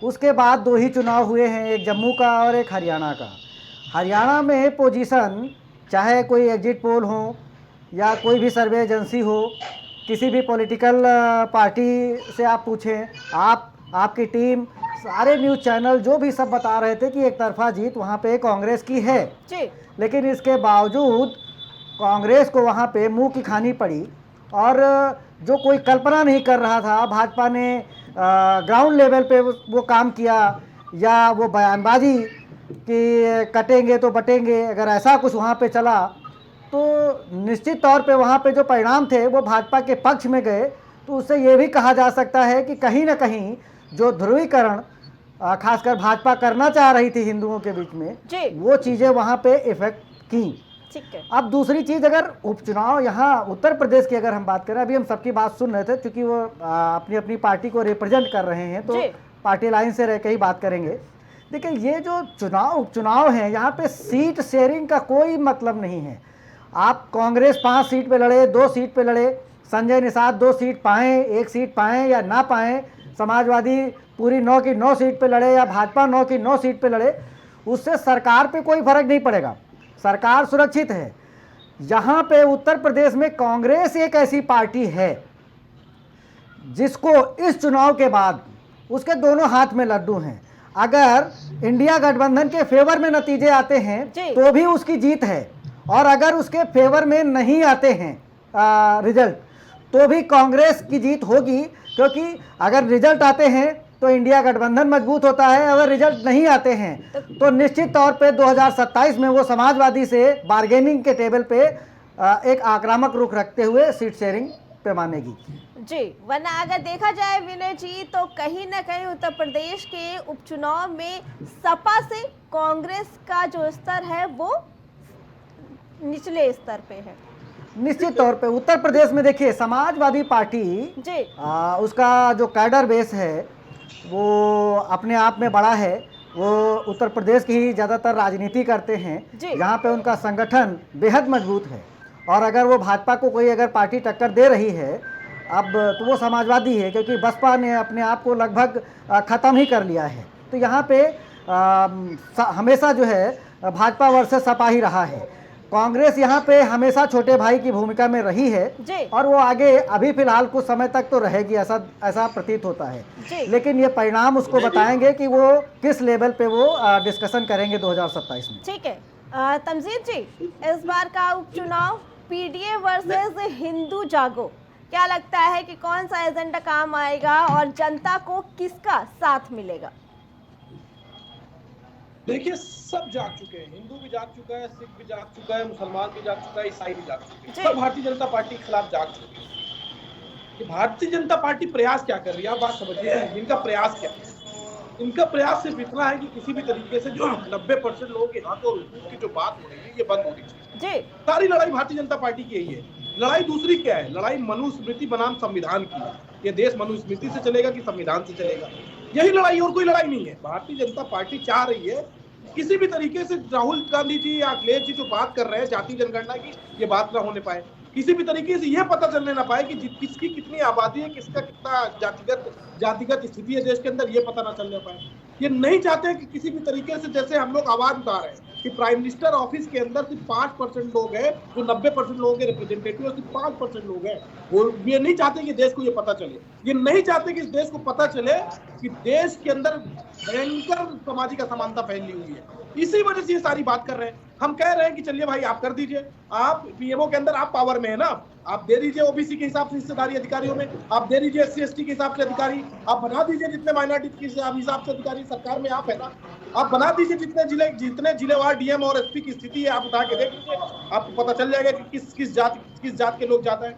उसके बाद दो ही चुनाव हुए हैं, एक जम्मू का और एक हरियाणा का। हरियाणा में पोजीशन, चाहे कोई एग्जिट पोल हो या कोई भी सर्वे एजेंसी हो, किसी भी पॉलिटिकल पार्टी से आप पूछें, आपकी टीम, सारे न्यूज़ चैनल जो भी सब बता रहे थे कि एक तरफा जीत वहाँ पे कांग्रेस की है। लेकिन इसके बावजूद कांग्रेस को वहाँ पे मुंह की खानी पड़ी, और जो कोई कल्पना नहीं कर रहा था, भाजपा ने ग्राउंड लेवल पे वो काम किया, या वो बयानबाजी कि कटेंगे तो बटेंगे, अगर ऐसा कुछ वहाँ पे चला तो निश्चित तौर पे वहाँ पे जो परिणाम थे वो भाजपा के पक्ष में गए। तो उससे ये भी कहा जा सकता है कि कहीं ना कहीं जो ध्रुवीकरण खासकर भाजपा करना चाह रही थी हिंदुओं के बीच में, वो चीज़ें वहाँ पे इफेक्ट की। ठीक है। अब दूसरी चीज़, अगर उपचुनाव यहाँ उत्तर प्रदेश की अगर हम बात करें, अभी हम सबकी बात सुन रहे थे, क्योंकि वो अपनी अपनी पार्टी को रिप्रेजेंट कर रहे हैं, तो पार्टी लाइन से रह के ही बात करेंगे। देखिए, ये जो उपचुनाव हैं, यहाँ पे सीट शेयरिंग का कोई मतलब नहीं है। आप कांग्रेस 5 सीट पे लड़े, 2 सीट पे लड़े, संजय निषाद 2 सीट पाएँ, 1 सीट पाएँ या ना पाएँ, समाजवादी पूरी 9 की 9 सीट पे लड़े या भाजपा 9 की 9 सीट पे लड़े, उससे सरकार पे कोई फर्क नहीं पड़ेगा। सरकार सुरक्षित है। यहाँ पे उत्तर प्रदेश में कांग्रेस एक ऐसी पार्टी है जिसको इस चुनाव के बाद उसके दोनों हाथ में लड्डू हैं। अगर इंडिया गठबंधन के फेवर में नतीजे आते हैं तो भी उसकी जीत है, और अगर उसके फेवर में नहीं आते हैं रिजल्ट, तो भी कांग्रेस की जीत होगी, क्योंकि अगर रिजल्ट आते हैं तो इंडिया गठबंधन मजबूत होता है, अगर रिजल्ट नहीं आते हैं तो निश्चित तौर पे 2027 में वो समाजवादी से बार्गेनिंग के टेबल पे एक आक्रामक रुख रखते हुए सीट शेयरिंग पे मानेगी। जी, वरना अगर देखा जाए विनय जी, तो कहीं ना कहीं उत्तर प्रदेश के उपचुनाव में सपा से कांग्रेस का जो स्तर है वो निचले स्तर पे है। निश्चित तौर पे उत्तर प्रदेश में देखिए, समाजवादी पार्टी जी उसका जो कैडर बेस है वो अपने आप में बड़ा है। वो उत्तर प्रदेश की ही ज़्यादातर राजनीति करते हैं, यहाँ पे उनका संगठन बेहद मजबूत है। और अगर वो भाजपा को कोई अगर पार्टी टक्कर दे रही है अब, तो वो समाजवादी है, क्योंकि बसपा ने अपने आप को लगभग ख़त्म ही कर लिया है। तो यहाँ पे हमेशा जो है भाजपा वर्सेस सपा ही रहा है। कांग्रेस यहाँ पे हमेशा छोटे भाई की भूमिका में रही है और वो आगे अभी फिलहाल कुछ समय तक तो रहेगी, ऐसा प्रतीत होता है। लेकिन ये परिणाम उसको बताएंगे कि वो किस लेवल पे वो डिस्कशन करेंगे 2027 में। ठीक है तमजीद जी, इस बार का उपचुनाव पीडीए वर्सेस हिंदू जागो, क्या लगता है कि कौन सा एजेंडा काम आएगा और जनता को किसका साथ मिलेगा? देखिए, सब जाग चुके हैं, हिंदू भी जाग चुका है, सिख भी जाग चुका है, मुसलमान भी जाग चुका है, ईसाई भी जाग चुके हैं, सब भारतीय जनता पार्टी के खिलाफ जाग चुके हैं। कि भारतीय जनता पार्टी प्रयास क्या कर रही है, आप बात समझिए। इनका प्रयास क्या है? इनका प्रयास सिर्फ इतना है कि किसी भी तरीके से जो 90% लोगों के हाथों की जो बात हो रही है ये बंद होनी चाहिए। सारी लड़ाई भारतीय जनता पार्टी की यही है। लड़ाई दूसरी क्या है? लड़ाई मनुस्मृति बनाम संविधान की है। ये देश मनुस्मृति से चलेगा कि संविधान से चलेगा, यही लड़ाई, और कोई लड़ाई नहीं है। भारतीय जनता पार्टी चाह रही है किसी भी तरीके से राहुल गांधी जी या अखिलेश जी जो बात कर रहे हैं जाति जनगणना की, ये बात ना होने पाए। किसी भी तरीके से ये पता चलने ना पाए कि किसकी कितनी आबादी है, किसका कितना जातिगत स्थिति है देश के अंदर, ये पता ना चलने पाए। ये नहीं चाहते कि किसी भी तरीके से, जैसे हम लोग आवाज उठा रहे हैं कि प्राइम मिनिस्टर ऑफिस के अंदर सिर्फ 5% लोग हैं, जो 90% लोगों के रिप्रेजेंटेटिव सिर्फ 5% लोग हैं। वो ये नहीं चाहते कि देश को ये पता चले। ये नहीं चाहते कि इस देश को पता चले कि देश के अंदर भयंकर सामाजिक असमानता फैली हुई है। इसी वजह से ये सारी बात कर रहे हैं। हम कह रहे हैं कि चलिए भाई, आप कर दीजिए, आप पीएमओ के अंदर आप पावर में है ना, आप दे दीजिए ओबीसी के हिसाब से हिस्सेदारी अधिकारियों में, आप दे दीजिए SC ST के हिसाब से अधिकारी, आप बना दीजिए जितने माइनॉरिटी के हिसाब से अधिकारी सरकार में आप है ना, आप बना दीजिए जितने जिलेवार डीएम और एसपी की स्थिति है आप उठा के देख लीजिए, आपको पता चल जाएगा कि किस जात के लोग जाते हैं।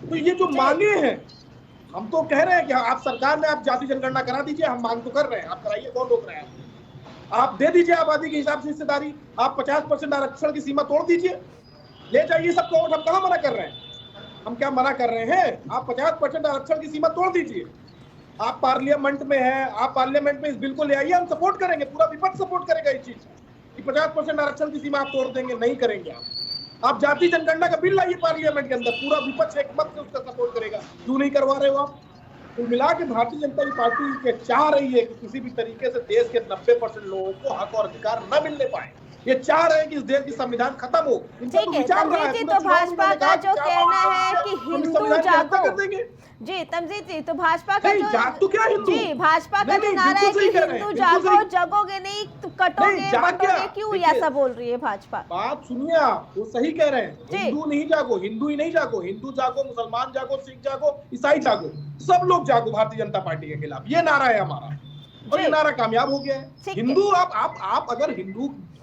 तो ये जो मांगे हैं, हम तो कह रहे हैं कि आप सरकार में आप जाति जनगणना करा दीजिए, हम मांग तो कर रहे हैं, आप कराइए, कौन रोक रहे हैं? आप दे दीजिए आबादी के हिसाब से हिस्सेदारी, आप 50% आरक्षण की सीमा तोड़ दीजिए, ले जाइए सबको। हम कहाँ मना कर रहे हैं? हम क्या मना कर रहे हैं? आप 50% आरक्षण की सीमा तोड़ दीजिए। आप पार्लियामेंट में हैं, आप पार्लियामेंट में इस बिल को ले आइए, हम सपोर्ट करेंगे, पूरा विपक्ष सपोर्ट करेगा इस चीज कि 50% आरक्षण की सीमा आप तोड़ देंगे। नहीं करेंगे आप जाति जनगणना का बिल लाइए पार्लियामेंट के अंदर, पूरा विपक्ष एक मत से उसका सपोर्ट करेगा। क्यों नहीं करवा रहे हो आप? तो मिला के भारतीय जनता पार्टी के चाह रही है कि किसी भी तरीके से देश के 90% लोगों को हक और अधिकार न मिलने पाए। ये चाह रहे हैं कि इस देश की संविधान खत्म हो। ठीक है तमजीद जी, तो भाजपा का जो कहना है कि हिंदू जागो, जी तमजीद जी, तो भाजपा का जो जी भाजपा का जो नारा है कि हिंदू जागो, जगोगे नहीं तो कटोगे बटोगे, क्यों ऐसा बोल रही है भाजपा? बात सुनिए आप, वो सही कह रहे हैं। हिंदू नहीं जागो, हिंदू ही नहीं जागो, हिंदू जागो, मुसलमान जागो, सिख जागो, ईसाई जागो, सब लोग जागो भारतीय जनता पार्टी के खिलाफ। ये नारा है हमारा और ये नारा कामयाब हो गया है। हिंदू आप अगर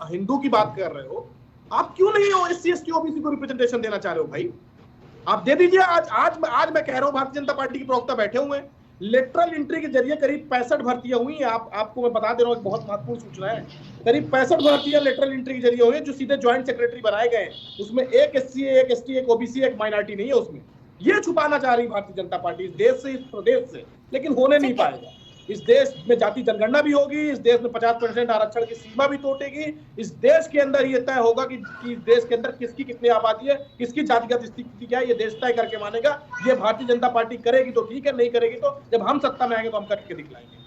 हिंदू की बात कर रहे हो, आप क्यों नहीं हो SC ST OBC को रिप्रेजेंटेशन देना चाह रहे हो भाई? आप दे दीजिए। आज मैं कह रहा हूं, भारतीय जनता पार्टी के प्रवक्ता बैठे हुए हैं, लेटरल एंट्री के जरिए करीब 65 भर्तियां हुई हैं। आपको मैं बता दे रहा हूं, एक बहुत महत्वपूर्ण सूचना है। करीब 65 भर्तियां लेटरल एंट्री के जरिए हुई है, जो सीधे ज्वाइंट सेक्रेटरी बनाए गए। उसमें एक SC, एक ST, एक OBC, एक माइनॉरिटी नहीं है उसमें। ये छुपाना चाह रही भारतीय जनता पार्टी इस देश से, इस प्रदेश से, लेकिन होने नहीं पाएगा। इस देश में जाति जनगणना भी होगी, इस देश में 50% आरक्षण की सीमा भी टूटेगी। इस देश के अंदर ये तय होगा कि देश के अंदर किसकी कितनी आबादी है, किसकी जातिगत स्थिति क्या है, ये देश तय करके मानेगा। ये भारतीय जनता पार्टी करेगी तो ठीक है, नहीं करेगी तो जब हम सत्ता में आएंगे तो हम करके दिखलाएंगे।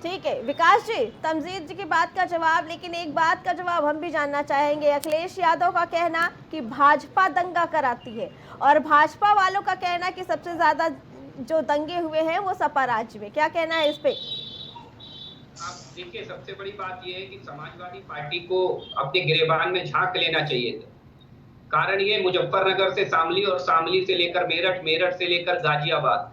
ठीक है विकास जी, तमजीद जी की बात का जवाब, लेकिन एक बात का जवाब हम भी जानना चाहेंगे। अखिलेश यादव का कहना कि भाजपा दंगा कराती है और भाजपा वालों का कहना कि सबसे ज्यादा जो दंगे हुए हैं वो सपा राज्य में, क्या कहना है इस पे? आप देखिए, सबसे बड़ी बात यह है कि समाजवादी पार्टी को अपने गिरेबान में झांक लेना चाहिए था। कारण ये मुजफ्फरनगर से शामली और शामली से लेकर मेरठ, मेरठ से लेकर गाजियाबाद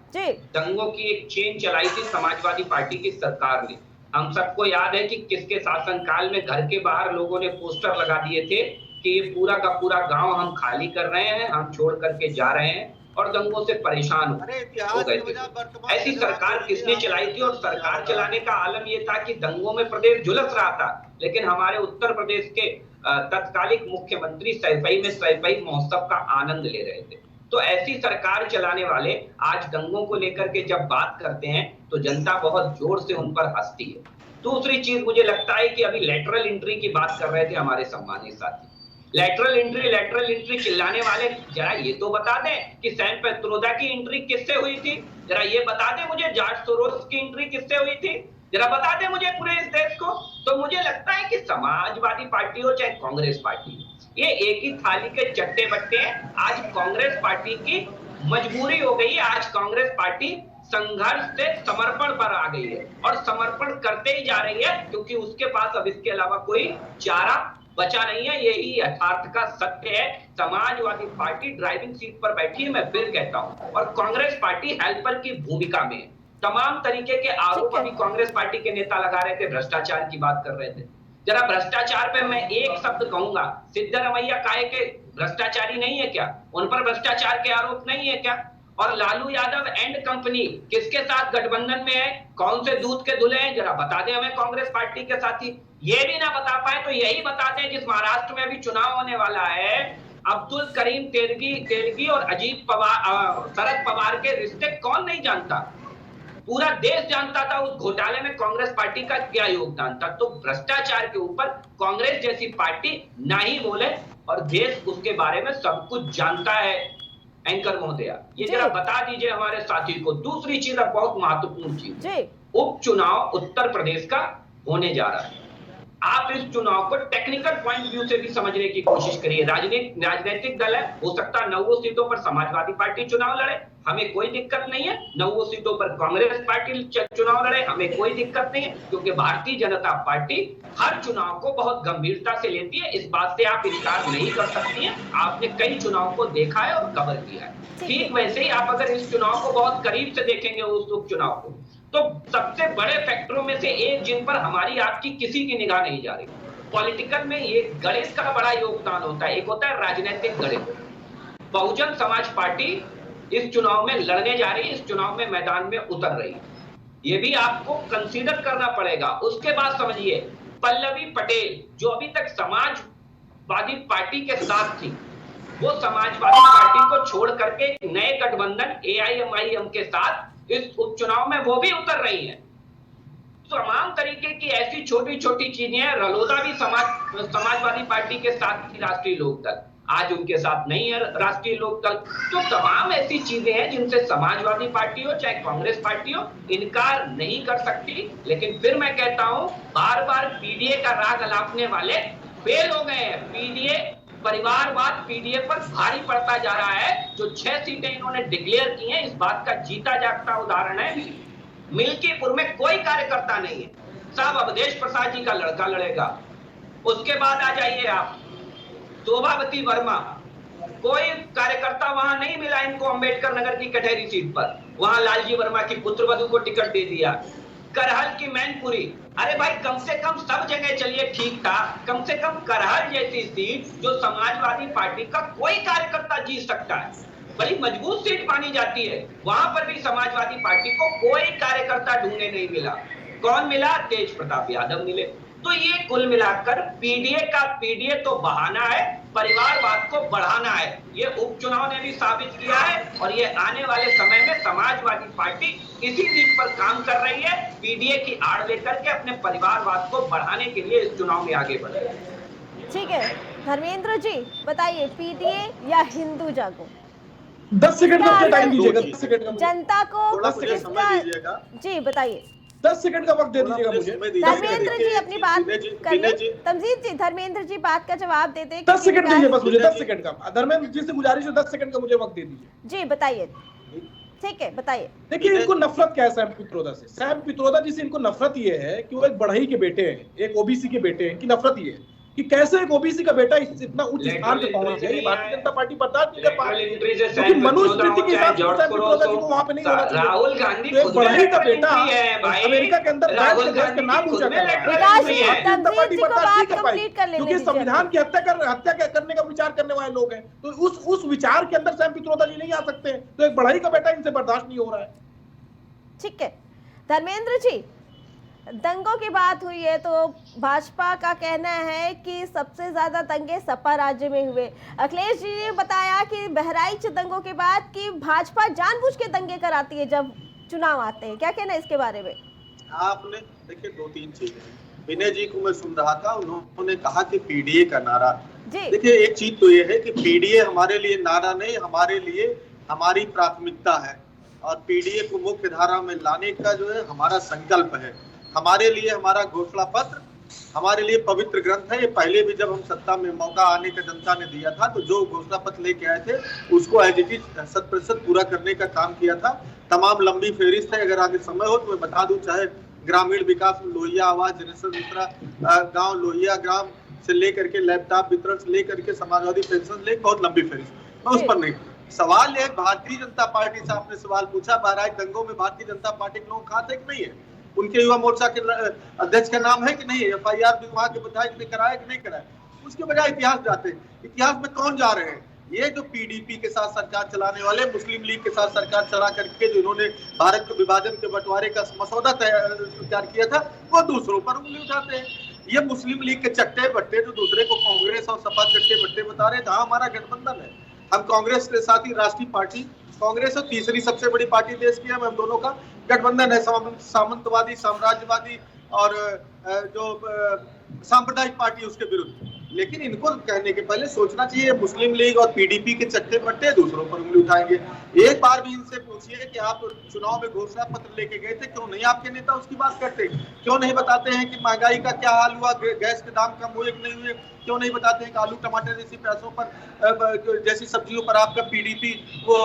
दंगों की एक चेन चलाई थी समाजवादी पार्टी की सरकार ने। हम सबको याद है कि किसके शासनकाल में घर के बाहर लोगों ने पोस्टर लगा दिए थे कि ये पूरा का पूरा गांव हम खाली कर रहे हैं, हम छोड़ करके जा रहे हैं, और दंगों से परेशान हो गए थे। ऐसी सरकार किसने चलाई थी? और सरकार चलाने का आलम यह था कि दंगों में प्रदेश झुलस रहा था, लेकिन हमारे उत्तर प्रदेश के तत्कालिक मुख्यमंत्री सैफई महोत्सव का आनंद ले रहे थे। तो ऐसी सरकार चलाने वाले आज दंगों को लेकर के जब बात करते हैं तो जनता बहुत जोर से उन पर हंसती है। दूसरी चीज मुझे लगता है कि अभी लेटरल एंट्री की बात कर रहे थे हमारे सम्मानित साथी। लेटरल एंट्री चिल्लाने वाले जरा ये तो बता दें कि सैम पित्रोदा की एंट्री किससे हुई थी? जरा ये बता दें मुझे, जॉर्ज सोरोस की एंट्री किससे हुई थी? जरा बता दें मुझे पूरे इस देश को। तो मुझे लगता है कि समाजवादी पार्टी हो चाहे कांग्रेस पार्टी, ये एक ही थाली के चट्टे बट्टे हैं। आज कांग्रेस पार्टी की मजबूरी हो गई है, आज कांग्रेस पार्टी संघर्ष से समर्पण पर आ गई है और समर्पण करते ही जा रही है, क्योंकि उसके पास अब इसके अलावा कोई चारा बचा नहीं है। यही यथार्थ का सत्य है। समाजवादी पार्टी ड्राइविंग सीट पर बैठी है, मैं फिर कहता हूं, और कांग्रेस पार्टी हेल्पर की भूमिका में है। तमाम तरीके के आरोप अभी कांग्रेस पार्टी के नेता लगा रहे थे, भ्रष्टाचार की बात कर रहे थे। जरा भ्रष्टाचार पे मैं एक शब्द कहूंगा, सिद्धरमैया काहे के भ्रष्टाचारी नहीं है क्या? उन पर भ्रष्टाचार के आरोप नहीं है क्या? और लालू यादव एंड कंपनी किसके साथ गठबंधन में है? कौन से दूध के धुले हैं? जरा बता दें हमें कांग्रेस पार्टी के साथी। ये भी ना बता पाए तो यही बता दें, जिस महाराष्ट्र में अभी चुनाव होने वाला है, अब्दुल करीम तेलगी और अजीत पवार, शरद पवार के रिश्ते कौन नहीं जानता? पूरा देश जानता था उस घोटाले में कांग्रेस पार्टी का क्या योगदान था। तो भ्रष्टाचार के ऊपर कांग्रेस जैसी पार्टी ना ही बोले, और देश उसके बारे में सब कुछ जानता है। एंकर महोदया, ये जरा बता दीजिए हमारे साथी को। दूसरी चीज, अब बहुत महत्वपूर्ण चीज, उपचुनाव उत्तर प्रदेश का होने जा रहा है। आप इस चुनाव को टेक्निकल पॉइंट व्यू से भी समझने की कोशिश करिए। राजनीतिक दल है, हो सकता है 9 सीटों पर समाजवादी पार्टी चुनाव लड़े, हमें कोई दिक्कत नहीं है। 9 सीटों पर कांग्रेस पार्टी चुनाव लड़े, हमें कोई दिक्कत नहीं है, क्योंकि भारतीय जनता पार्टी हर चुनाव को बहुत गंभीरता से लेती है। इस बात से आप इनकार नहीं कर सकती हैं। आपने कई चुनाव को देखा है और कवर किया है। ठीक वैसे ही आप अगर इस चुनाव को बहुत करीब से देखेंगे, उस उपचुनाव को, तो सबसे बड़े फैक्टरों में से एक जिन पर हमारी आपकी किसी की निगाह नहीं जा रही, पॉलिटिकल में ये गणित का बड़ा योगदान होता है। एक होता है राजनीतिक गणित। बहुजन समाज पार्टी इस चुनाव में लड़ने जा रही है, इस चुनाव में मैदान में उतर रही है, ये भी आपको कंसीडर करना पड़ेगा। उसके बाद समझिए, पल्लवी पटेल जो अभी तक समाजवादी पार्टी के साथ थी, वो समाजवादी पार्टी को छोड़ करके नए गठबंधन AIMIM के साथ इस उपचुनाव में वो भी उतर रही हैं। तमाम तरीके की ऐसी छोटी छोटी चीजें हैं। रलोदा भी समाजवादी पार्टी के साथ थी, राष्ट्रीय लोकदल, आज उनके साथ नहीं है राष्ट्रीय लोकदल। तो तमाम ऐसी चीजें हैं जिनसे समाजवादी पार्टी हो चाहे कांग्रेस पार्टी हो इनकार नहीं कर सकती। लेकिन फिर मैं कहता हूं, बार बार PDA का राग अलापने वाले फेल हो गए हैं। PDA परिवारवाद PDA पर भारी पड़ता जा रहा है। जो 6 सीटें इन्होंने डिक्लेयर की हैं, इस बात का जीता जागता उदाहरण है। मिल्कीपुर में कोई कार्यकर्ता नहीं है, साहब अवधेश प्रसाद जी का लड़का लड़ेगा। उसके बाद आ जाइए आप शोभावती वर्मा, कोई कार्यकर्ता वहां नहीं मिला इनको अंबेडकर नगर की कटहरी सीट पर, वहां लालजी वर्मा की पुत्रवधू को टिकट दे दिया। करहल की मैनपुरी, अरे भाई कम से कम सब जगह चलिए ठीक था, कम से कम करहल जैसी सीट जो समाजवादी पार्टी का कोई कार्यकर्ता जीत सकता है, बड़ी मजबूत सीट मानी जाती है, वहां पर भी समाजवादी पार्टी को कोई कार्यकर्ता ढूंढने नहीं मिला। कौन मिला? तेज प्रताप यादव मिले। तो ये कुल मिलाकर PDA तो बहाना है, परिवारवाद को बढ़ाना है। ये उपचुनाव ने भी साबित किया है और ये आने वाले समय में समाजवादी पार्टी इसी नीति पर काम कर रही है, पीडीए की आड़ लेकर के अपने परिवारवाद को बढ़ाने के लिए इस चुनाव में आगे बढ़ रही है। ठीक है धर्मेंद्र जी, बताइए पीडीए या हिंदू जागो? 10 सेकंड का टाइम दीजिएगा, 10 सेकंड का जनता को थोड़ा मुझे समय दीजिएगा। जी बताइए। 10 सेकंड का वक्त दे दीजिएगा मुझे। धर्मेंद्र जी अपनी बात करिए। तमजीद जी, धर्मेंद्र जी बात का जवाब देते हैं। 10 सेकंड दीजिए बस मुझे, 10 सेकंड का। धर्मेंद्र जी से गुजारिश है 10 सेकंड का मुझे वक्त दे दीजिए। जी बताइए। ठीक है बताइए। देखिए इनको नफरत क्या है सैम पित्रोदा से। सैम पित्रोदा जी से इनको नफरत ये है कि वो एक बढ़ई के बेटे हैं, एक ओबीसी के बेटे हैं। कि नफरत ये है कि कैसे एक ओबीसी का बेटा इतना उच्च स्थान पे पहुंच गया। भारतीय जनता पार्टी बर्दाश्त नहीं कर पा रही है क्योंकि मनुस्मृति के हिसाब से सैम पित्रोदा जी को वहां पे नहीं होना चाहिए। राहुल गांधी तो एक बढ़ई का बेटा अमेरिका के अंदर देश का नाम ऊंचा कर रहा है क्योंकि संविधान की हत्या करने का विचार करने वाले लोग हैं। तो उस विचार के अंदर सैम पित्रोदा जी नहीं आ सकते हैं। तो एक बढ़ई का बेटा इनसे बर्दाश्त नहीं हो रहा है। ठीक है धर्मेंद्र जी, दंगों की बात हुई है तो भाजपा का कहना है कि सबसे ज्यादा दंगे सपा राज्य में हुए। अखिलेश जी ने बताया कि बहराइच दंगों के बाद कि भाजपा जानबूझ के दंगे कराती है जब चुनाव आते हैं। क्या कहना है इसके बारे में? आपने देखिए 2-3 चीजें। विनय जी को मैं सुन रहा था, उन्होंने कहा कि पीडीए का नारा। देखिए एक चीज तो ये है कि पीडीए हमारे लिए नारा नहीं, हमारे लिए हमारी प्राथमिकता है और पीडीए को मुख्य धारा में लाने का जो है हमारा संकल्प है। हमारे लिए हमारा घोषणा पत्र हमारे लिए पवित्र ग्रंथ है। ये पहले भी जब हम सत्ता में मौका आने का जनता ने दिया था तो जो घोषणा पत्र लेके आए थे उसको एज इट इज 100% पूरा करने का काम किया था। तमाम लंबी फेहरिस्त है, अगर आगे समय हो तो मैं बता दूं, चाहे ग्रामीण विकास लोहिया आवास जनरेशन मित्रा गाँव लोहिया ग्राम से लेकर के लैपटॉप वितरण से लेकर के समाजवादी पेंशन ले, बहुत लंबी फेहरिस्त, मैं उस पर नहीं। सवाल यह भारतीय जनता पार्टी से आपने सवाल पूछा बहराइच दंगों में भारतीय जनता पार्टी के लोग खाते कि नहीं है, उनके युवा मोर्चा के अध्यक्ष का नाम है कि नहीं, एफआईआर भी वहां के विधायक ने कराया कि नहीं कराया। उसके बजाय इतिहास जाते हैं, इतिहास में कौन जा रहे हैं? ये जो पीडीपी के साथ सरकार चलाने वाले, मुस्लिम लीग के साथ सरकार चला करके जो इन्होंने भारत के विभाजन के बंटवारे का मसौदा तैयार किया था, वो दूसरों पर उंगली उठाते हैं। ये मुस्लिम लीग के चट्टे बट्टे जो दूसरे को कांग्रेस और सपा चट्टे बट्टे बता रहे हैं, जहां हमारा गठबंधन है, हम कांग्रेस के साथ ही राष्ट्रीय पार्टी कांग्रेस और तीसरी सबसे बड़ी पार्टी देश की है, हम दोनों का गठबंधन है, सामंतवादी साम्राज्यवादी और जो सांप्रदायिक पार्टी उसके विरुद्ध। लेकिन इनको कहने के पहले सोचना चाहिए मुस्लिम लीग और पीडीपी के चट्टे बट्टे दूसरों पर उंगली उठाएंगे। एक बार भी इनसे पूछिए कि आप चुनाव में घोषणा पत्र लेके गए थे, क्यों नहीं आपके नेता उसकी बात करते? क्यों नहीं बताते हैं कि महंगाई का क्या हाल हुआ, गैस के दाम कम हुए कि नहीं हुए? क्यों नहीं बताते हैं कि आलू टमाटर जैसी पैसों पर जैसी सब्जियों पर आपका पीडीपी वो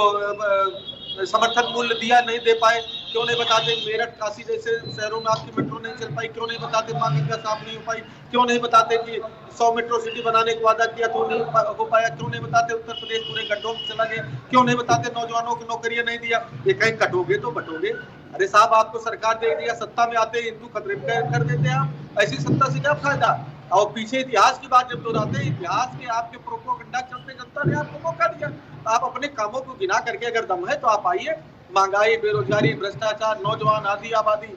समर्थन मूल्य दिया नहीं दे पाए? क्यों नहीं बताते मेरठ काशी जैसे शहरों में आपकी मेट्रो नहीं चल पाई? क्यों नहीं बताते मां गंगा साफ नहीं हो पाई? क्यों नहीं बताते कि 100 मेट्रो सिटी बनाने का वादा किया तो नहीं हो पाया? क्यों नहीं बताते उत्तर प्रदेश पूरे गड्ढों में चला गया? क्यों नहीं बताते नौजवानों को नौकरियां नहीं दिया? ये कहीं कटोगे तो बटोगे। अरे साहब, आपको सरकार दे दिया, सत्ता में आते हिंदू खतरे में कर देते हैं आप। ऐसी सत्ता से क्या फायदा? और पीछे इतिहास की बात जब दोहराते हैं, इतिहास के आपके प्रोपोगंडा चलते जनता ने आपको मौका दिया। आप अपने कामों को गिना करके अगर दम है तो आप आइए। महंगाई, बेरोजगारी, भ्रष्टाचार, नौजवान, आधी आबादी,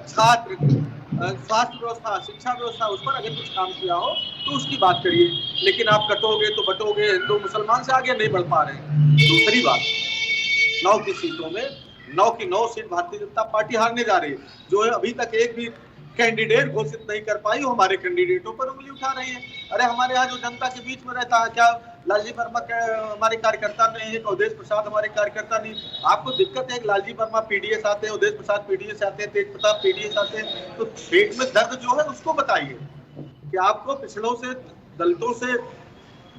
छात्र, स्वास्थ्य व्यवस्था, शिक्षा व्यवस्था, उस पर अगर कुछ काम किया हो तो उसकी बात करिए। लेकिन आप कटोगे तो बटोगे, हिंदू मुसलमान से आगे नहीं बढ़ पा रहे हैं। दूसरी बात, 9 की सीटों में 9 की 9 सीट भारतीय जनता पार्टी हारने जा रही है। जो है अभी तक एक भी कैंडिडेट घोषित नहीं कर पाई, वो हमारे कैंडिडेटों पर उंगली उठा रही है। अरे हमारे यहाँ जो जनता के बीच में रहता है, क्या लालजी वर्मा हमारे कार्यकर्ता नहीं है, अवधेश प्रसाद हमारे कार्यकर्ता नहीं? आपको दिक्कत है कि लालजी वर्मा पीडीएस आते हैं, अवधेश प्रसाद पीडीएस आते हैं, तेज प्रताप पीडीएस आते हैं, तो पेट में दर्द जो है उसको बताइए कि आपको पिछड़ों से, दलितों से,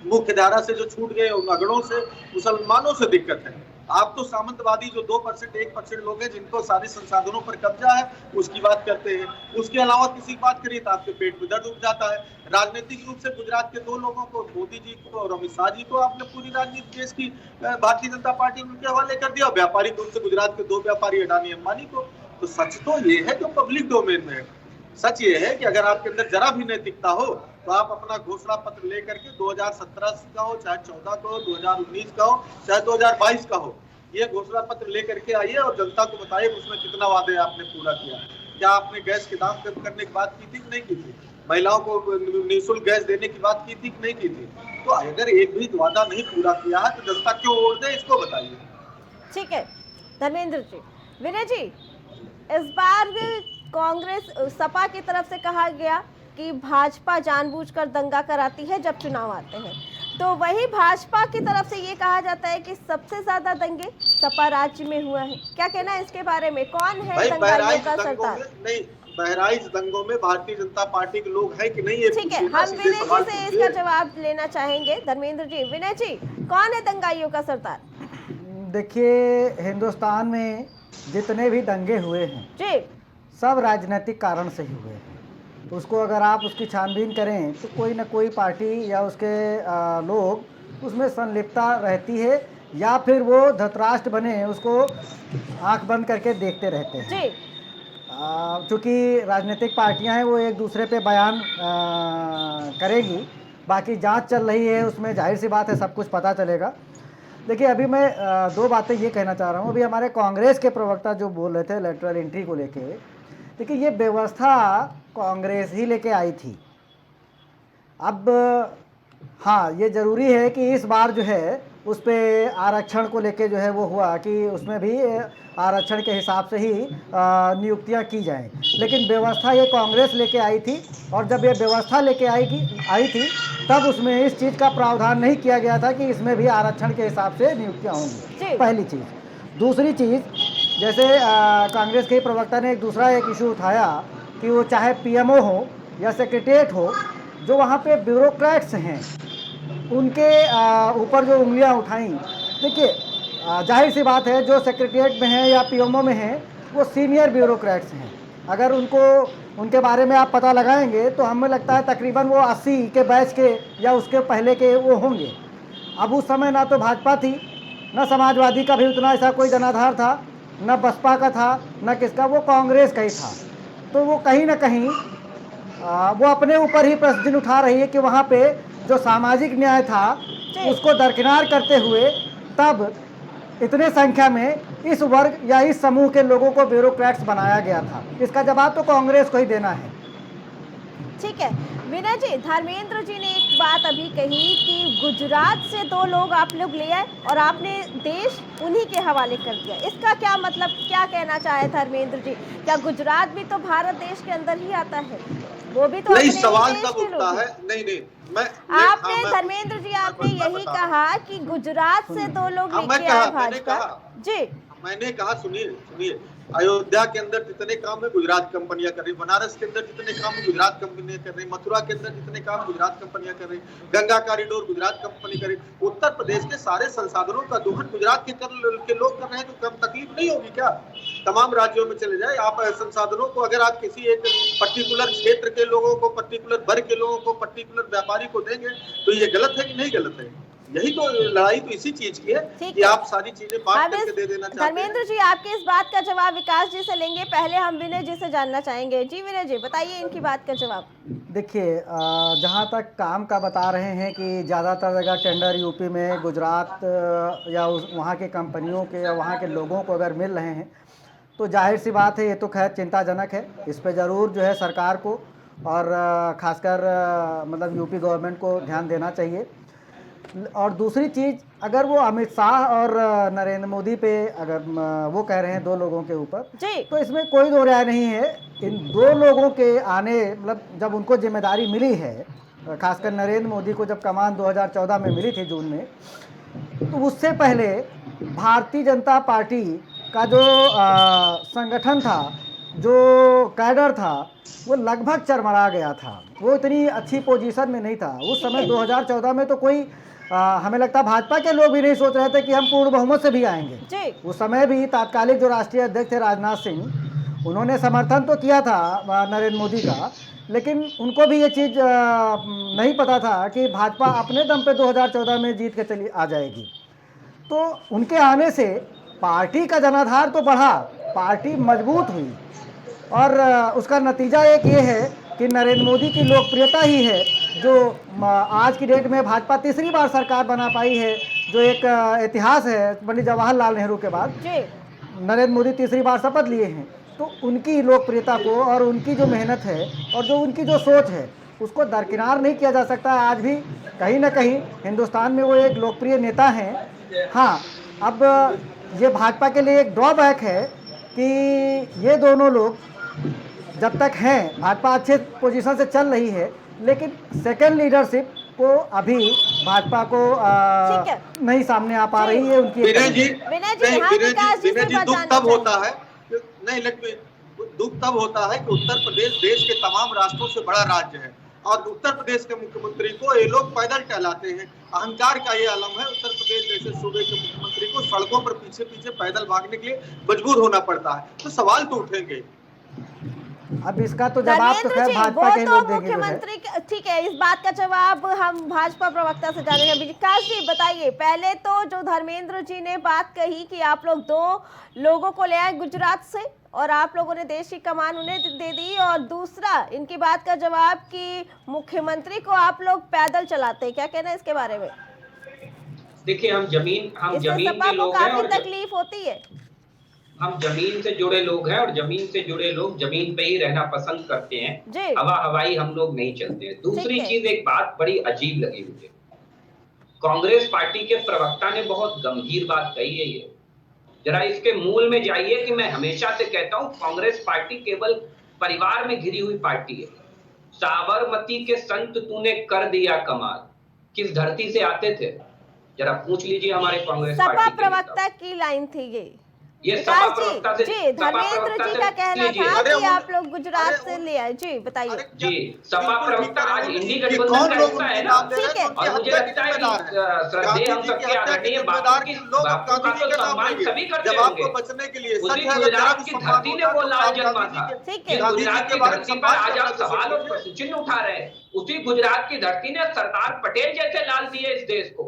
मुख्य धारा से जो छूट गए, अगड़ों से, मुसलमानों से दिक्कत है। आप तो सामंतवादी जो 2% 1% लोग हैं जिनको सारे संसाधनों पर कब्जा है उसकी बात करते हैं। उसके अलावा किसी की बात करिए तो आपके पेट में दर्द उठ जाता है। राजनीतिक रूप से गुजरात के 2 लोगों को, मोदी जी को और अमित शाह जी को, आपने पूरी राजनीति देश की भारतीय जनता पार्टी उनके हवाले कर दिया। व्यापारिक रूप से गुजरात के 2 व्यापारी अडानी अंबानी को। तो सच तो ये है जो पब्लिक डोमेन में है। सच ये है कि अगर आपके अंदर जरा भी नैतिकता हो तो आप अपना घोषणा पत्र लेकर के 2017 का हो, चाहे 14 का हो, 2019 का हो, चाहे 2022 का हो, ये घोषणा पत्र लेकर के आइए और जनता को बताइए उसमें कितना वादे आपने पूरा किया। क्या आपने गैस के दाम कम करने की बात की थी कि नहीं की थी? महिलाओं को निःशुल्क गैस देने की बात की थी कि नहीं की थी? तो अगर एक भी वादा नहीं पूरा किया है तो जनता क्यों वोट दे, इसको बताइए। ठीक है धर्मेंद्र जी। विनय जी, इस बार कांग्रेस सपा की तरफ से कहा गया कि भाजपा जानबूझकर दंगा कराती है जब चुनाव आते हैं, तो वही भाजपा की तरफ से ये कहा जाता है कि सबसे ज्यादा दंगे सपा राज्य में हुआ है। क्या कहना है इसके बारे में? कौन है दंगाइयों का सरदार? नहीं, बहराइच दंगों में भारतीय जनता पार्टी के लोग हैं कि नहीं, ये ठीक है, हम विनय जी से इसका जवाब लेना चाहेंगे। धर्मेंद्र जी, विनय जी, कौन है दंगाइयों का सरदार? देखिए, हिंदुस्तान में जितने भी दंगे हुए हैं जी, सब राजनीतिक कारण से ही हुए हैं। तो उसको अगर आप उसकी छानबीन करें तो कोई ना कोई पार्टी या उसके लोग उसमें संलिप्तता रहती है, या फिर वो धृतराष्ट्र बने उसको आंख बंद करके देखते रहते हैं। जी, चूँकि राजनीतिक पार्टियां हैं वो एक दूसरे पे बयान करेगी, बाकी जांच चल रही है, उसमें जाहिर सी बात है सब कुछ पता चलेगा। देखिए, अभी मैं दो बातें ये कहना चाह रहा हूँ। अभी हमारे कांग्रेस के प्रवक्ता जो बोल रहे थे इलेक्टोरल एंट्री को लेके, देखिए ये व्यवस्था कांग्रेस ही लेके आई थी। अब हाँ, ये ज़रूरी है कि इस बार जो है उस पर आरक्षण को लेके जो है वो हुआ कि उसमें भी आरक्षण के हिसाब से ही नियुक्तियां की जाएं, लेकिन व्यवस्था ये कांग्रेस लेके आई थी, और जब ये व्यवस्था लेके आई थी तब उसमें इस चीज़ का प्रावधान नहीं किया गया था कि इसमें भी आरक्षण के हिसाब से नियुक्तियां होंगी। पहली चीज़। दूसरी चीज़, जैसे कांग्रेस के प्रवक्ता ने एक दूसरा एक इशू उठाया कि वो चाहे पीएमओ हो या सेक्रेटरीट हो, जो वहाँ पे ब्यूरोक्रेट्स हैं उनके ऊपर जो उंगलियां उठाई। देखिए, जाहिर सी बात है जो सेक्रेटरीट में हैं या पीएमओ में हैं वो सीनियर ब्यूरोक्रेट्स हैं। अगर उनके बारे में आप पता लगाएंगे तो हमें लगता है तकरीबन वो 80 के बैच के या उसके पहले के वो होंगे। अब उस समय ना तो भाजपा थी, न समाजवादी का भी उतना ऐसा कोई जनाधार था, न बसपा का था, न किसका, वो कांग्रेस का ही था। तो वो कहीं ना कहीं वो अपने ऊपर ही प्रश्न उठा रही है कि वहाँ पे जो सामाजिक न्याय था उसको दरकिनार करते हुए तब इतने संख्या में इस वर्ग या इस समूह के लोगों को ब्यूरोक्रेट्स बनाया गया था। इसका जवाब तो कांग्रेस को ही देना है। ठीक है विनय जी, धर्मेंद्र जी ने एक बात अभी कही कि गुजरात से 2 लोग आप लोग ले आए और आपने देश उन्हीं के हवाले कर दिया। इसका क्या मतलब, क्या कहना चाहे धर्मेंद्र जी? क्या गुजरात भी तो भारत देश के अंदर ही आता है? वो भी तो नहीं, सवाल तब उठता है। नहीं, आपने धर्मेंद्र जी, आपने यही कहा कि गुजरात से 2 लोग लेके आए भाजपा जी। मैंने कहा, सुनिए, अयोध्या के अंदर जितने काम है गुजरात कंपनियां कर रही, बनारस के अंदर जितने काम है गुजरात कंपनियां कर रही, मथुरा के अंदर जितने काम गुजरात कंपनियां कर रही, गंगा कॉरिडोर गुजरात कंपनी कर रही, उत्तर प्रदेश के सारे संसाधनों का दोहन गुजरात के लोग कर रहे हैं। तो कम तकलीफ नहीं होगी क्या? तमाम राज्यों में चले जाए आप संसाधनों को, अगर आप किसी एक पर्टिकुलर क्षेत्र के लोगों को, पर्टिकुलर वर्ग के लोगों को, पर्टिकुलर व्यापारी को देंगे तो ये गलत है कि नहीं गलत है? यही तो लड़ाई तो इसी चीज की है कि आप सारी चीजें बांट करके दे देना चाहते हैं। धर्मेंद्र जी, आपके इस बात का जवाब विकास जी से लेंगे, पहले हम विनय जी से जानना चाहेंगे। जी विनय जी, बताइए इनकी बात का जवाब। देखिए, जहाँ तक काम का बता रहे हैं कि ज़्यादातर जगह टेंडर यूपी में गुजरात या वहाँ के कंपनियों के या वहाँ के लोगों को अगर मिल रहे हैं तो जाहिर सी बात है ये तो खैर चिंताजनक है। इस पे ज़रूर जो है सरकार को और ख़ासकर मतलब यूपी गवर्नमेंट को ध्यान देना चाहिए। और दूसरी चीज़, अगर वो अमित शाह और नरेंद्र मोदी पे अगर वो कह रहे हैं 2 लोगों के ऊपर, तो इसमें कोई दो राय नहीं है। इन 2 लोगों के आने, मतलब जब उनको जिम्मेदारी मिली है, खासकर नरेंद्र मोदी को जब कमान 2014 में मिली थी जून में, तो उससे पहले भारतीय जनता पार्टी का जो संगठन था, जो कैडर था, वो लगभग चरमरा गया था। वो इतनी अच्छी पोजीशन में नहीं था उस समय। 2014 में तो कोई हमें लगता है भाजपा के लोग भी नहीं सोच रहे थे कि हम पूर्ण बहुमत से भी आएंगे। उस समय भी तात्कालिक जो राष्ट्रीय अध्यक्ष थे राजनाथ सिंह, उन्होंने समर्थन तो किया था नरेंद्र मोदी का, लेकिन उनको भी ये चीज़ नहीं पता था कि भाजपा अपने दम पे 2014 में जीत के चली आ जाएगी। तो उनके आने से पार्टी का जनाधार तो बढ़ा, पार्टी मजबूत हुई, और उसका नतीजा एक ये है कि नरेंद्र मोदी की लोकप्रियता ही है जो आज की डेट में भाजपा तीसरी बार सरकार बना पाई है, जो एक इतिहास है। पंडित जवाहरलाल नेहरू के बाद नरेंद्र मोदी तीसरी बार शपथ लिए हैं। तो उनकी लोकप्रियता को और उनकी जो मेहनत है और जो उनकी जो सोच है उसको दरकिनार नहीं किया जा सकता। आज भी कहीं ना कहीं हिंदुस्तान में वो एक लोकप्रिय नेता हैं। हाँ, अब ये भाजपा के लिए एक ड्रॉबैक है कि ये दोनों लोग जब तक हैं, भाजपा अच्छे पोजीशन से चल रही है, लेकिन सेकंड लीडरशिप को अभी भाजपा को नहीं सामने आ पा रही है उनकी। विनय जी दुख तब होता है दुख तब होता है कि उत्तर प्रदेश देश के तमाम राष्ट्रों से बड़ा राज्य है और उत्तर प्रदेश के मुख्यमंत्री को ये लोग पैदल टहलाते हैं। अहंकार का ये आलम है। उत्तर प्रदेश जैसे सूबे के मुख्यमंत्री को सड़कों पर पीछे पीछे पैदल भागने के लिए मजबूर होना पड़ता है। तो सवाल तो उठेंगे। अब इसका तो जवाब तो खैर भाजपा के लोग देंगे। मुख्यमंत्री, ठीक है, इस बात का जवाब हम भाजपा प्रवक्ता से जानेंगे। विकास जी बताइए, पहले तो जो धर्मेंद्र जी ने बात कही कि आप लोग 2 लोगों को ले आए गुजरात से और आप लोगों ने देश की कमान उन्हें दे दी, और दूसरा इनकी बात का जवाब कि मुख्यमंत्री को आप लोग पैदल चलाते हैं, क्या कहना है इसके बारे में? देखिए, हम जमीन के लोग हैं और तकलीफ होती है। हम जमीन से जुड़े लोग हैं और जमीन से जुड़े लोग जमीन पे ही रहना पसंद करते हैं। हवाई हम लोग नहीं चलते हैं। दूसरी चीज, एक बात बड़ी अजीब लगी मुझे, कांग्रेस पार्टी के प्रवक्ता ने बहुत गंभीर बात कही है। ये जरा इसके मूल में जाइए कि मैं हमेशा से कहता हूं, कांग्रेस पार्टी केवल परिवार में घिरी हुई पार्टी है। साबरमती के संत तूने कर दिया कमाल किस धरती से आते थे, जरा पूछ लीजिए हमारे कांग्रेस सपा प्रवक्ता की लाइन थी ये सपा प्रवक्ता से धर्मेंद्र जी का कहना था कि आप लोग गुजरात से ले आए। जी बताइए। जी, सपा प्रवक्ता आज इंडी गठबंधन का हिस्सा है ना, ठीक है, और मुझे लगता है कि श्रद्धेय हम सबके आदरणीय बापू का तो सम्मान सभी करते होंगे। उसी गुजरात की धरती ने वो लाल जन्मा था। गुजरात की धरती पर आज आप सवाल और प्रश्न चिन्ह उठा रहे हैं। उसी गुजरात की धरती ने सरदार पटेल जैसे लाल दिए इस देश को।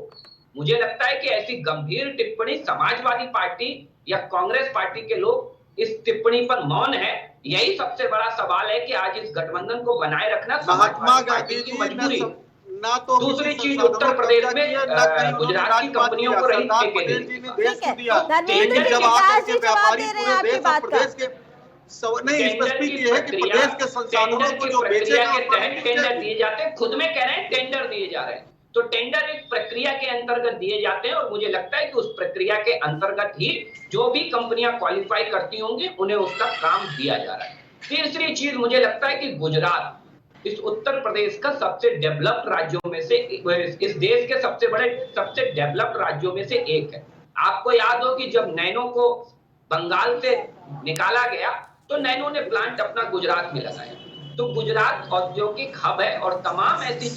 मुझे लगता है कि ऐसी गंभीर टिप्पणी समाजवादी पार्टी या कांग्रेस पार्टी के लोग इस टिप्पणी पर मौन है। यही सबसे बड़ा सवाल है कि आज इस गठबंधन को बनाए रखना समाजवादी पार्टी की मजबूरी। दूसरी चीज, उत्तर प्रदेश में गुजरात की कंपनियों को रहित के लिए टेंडर दिए जाते हैं। खुद में कह रहे हैं टेंडर दिए जा रहे हैं, तो टेंडर एक प्रक्रिया के अंतर्गत दिए जाते हैं और मुझे लगता है कि उस प्रक्रिया के अंतर्गत ही जो भी कंपनियां क्वालिफाई करती होंगी उन्हें उसका काम दिया जा रहा है। तीसरी चीज, मुझे लगता है कि गुजरात इस उत्तर प्रदेश का सबसे डेवलप्ड राज्यों में से, इस देश के सबसे डेवलप्ड राज्यों में से एक है। आपको याद हो कि जब नैनो को बंगाल से निकाला गया तो नैनो ने प्लांट अपना गुजरात में लगाया। तो गुजरात औद्योगिक हब है और तमाम ऐसी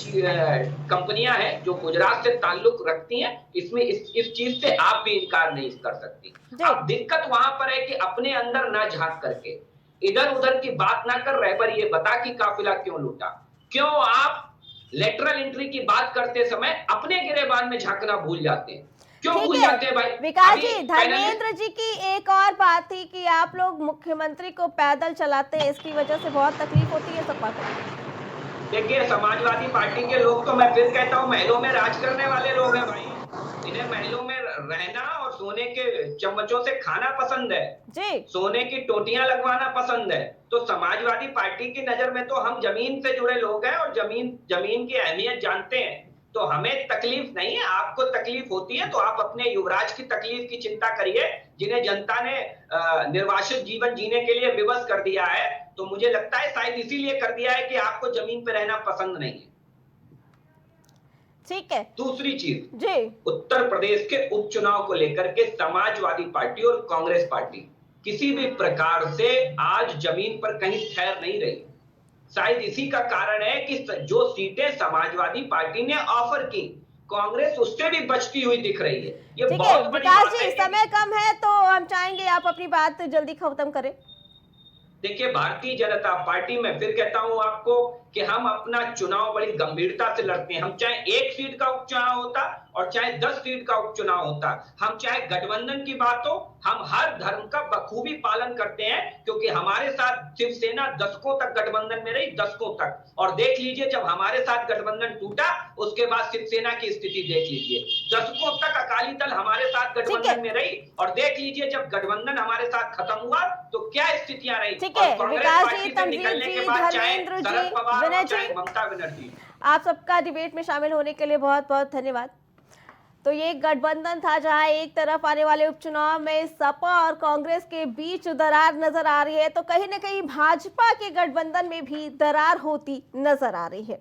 कंपनियां हैं जो गुजरात से ताल्लुक रखती हैं। इसमें इस चीज से आप भी इनकार नहीं कर सकती। अब दिक्कत वहां पर है कि अपने अंदर ना झांक करके इधर उधर की बात ना कर रहे पर ये बता कि काफिला क्यों लूटा। क्यों आप लेटरल एंट्री की बात करते समय अपने गिरेबान में झांकना भूल जाते हैं? क्यों भूल जाते हैं भाई? विकास जी, धर्मेंद्र जी की एक और बात थी कि आप लोग मुख्यमंत्री को पैदल चलाते हैं, इसकी वजह से बहुत तकलीफ होती है सपा को। देखिए, समाजवादी पार्टी के लोग तो मैं फिर कहता हूँ महलों में राज करने वाले लोग हैं भाई। इन्हें महलों में रहना और सोने के चम्मचों से खाना पसंद है जी, सोने की टोटियां लगवाना पसंद है। तो समाजवादी पार्टी की नजर में तो हम जमीन से जुड़े लोग हैं और जमीन की अहमियत जानते हैं। तो हमें तकलीफ नहीं है। आपको तकलीफ होती है तो आप अपने युवराज की तकलीफ की चिंता करिए, जिन्हें जनता ने निर्वासित जीवन जीने के लिए विवश कर दिया है। तो मुझे लगता है शायद इसीलिए कर दिया है कि आपको जमीन पर रहना पसंद नहीं है। ठीक है। दूसरी चीज जी, उत्तर प्रदेश के उपचुनाव को लेकर के समाजवादी पार्टी और कांग्रेस पार्टी किसी भी प्रकार से आज जमीन पर कहीं ठहर नहीं रही। शायद इसी का कारण है कि जो सीटें समाजवादी पार्टी ने ऑफर की, कांग्रेस उससे भी बचती हुई दिख रही है। ये बहुत बड़ी बात है। समय कम है तो हम चाहेंगे आप अपनी बात जल्दी खत्म करें। देखिए, भारतीय जनता पार्टी में फिर कहता हूं आपको कि हम अपना चुनाव बड़ी गंभीरता से लड़ते हैं। हम चाहे 1 सीट का उपचुनाव होता और चाहे 10 सीट का उपचुनाव होता, हम चाहे गठबंधन की बात हो, हम हर धर्म का बखूबी पालन करते हैं, क्योंकि हमारे साथ शिवसेना दशकों तक गठबंधन में रही, दशकों तक। और देख लीजिए, जब हमारे साथ गठबंधन टूटा, उसके बाद शिवसेना की स्थिति देख लीजिए। दशकों तक अकाली दल हमारे साथ गठबंधन में रही, और देख लीजिए जब गठबंधन हमारे साथ खत्म हुआ तो क्या स्थितियां रही। ठीक है, विकास जी, तंजील निकलने जी, के बाद चाहे धर्मेंद्र शरद जी, पवार विनय और चाहे जी, ममता बनर्जी, आप सबका डिबेट में शामिल होने के लिए बहुत बहुत धन्यवाद। तो ये गठबंधन था जहां एक तरफ आने वाले उपचुनाव में सपा और कांग्रेस के बीच दरार नजर आ रही है, तो कहीं ना कहीं भाजपा के गठबंधन में भी दरार होती नजर आ रही है।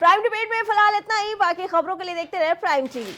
प्राइम डिबेट में फिलहाल इतना ही, बाकी खबरों के लिए देखते रहे प्राइम टीवी।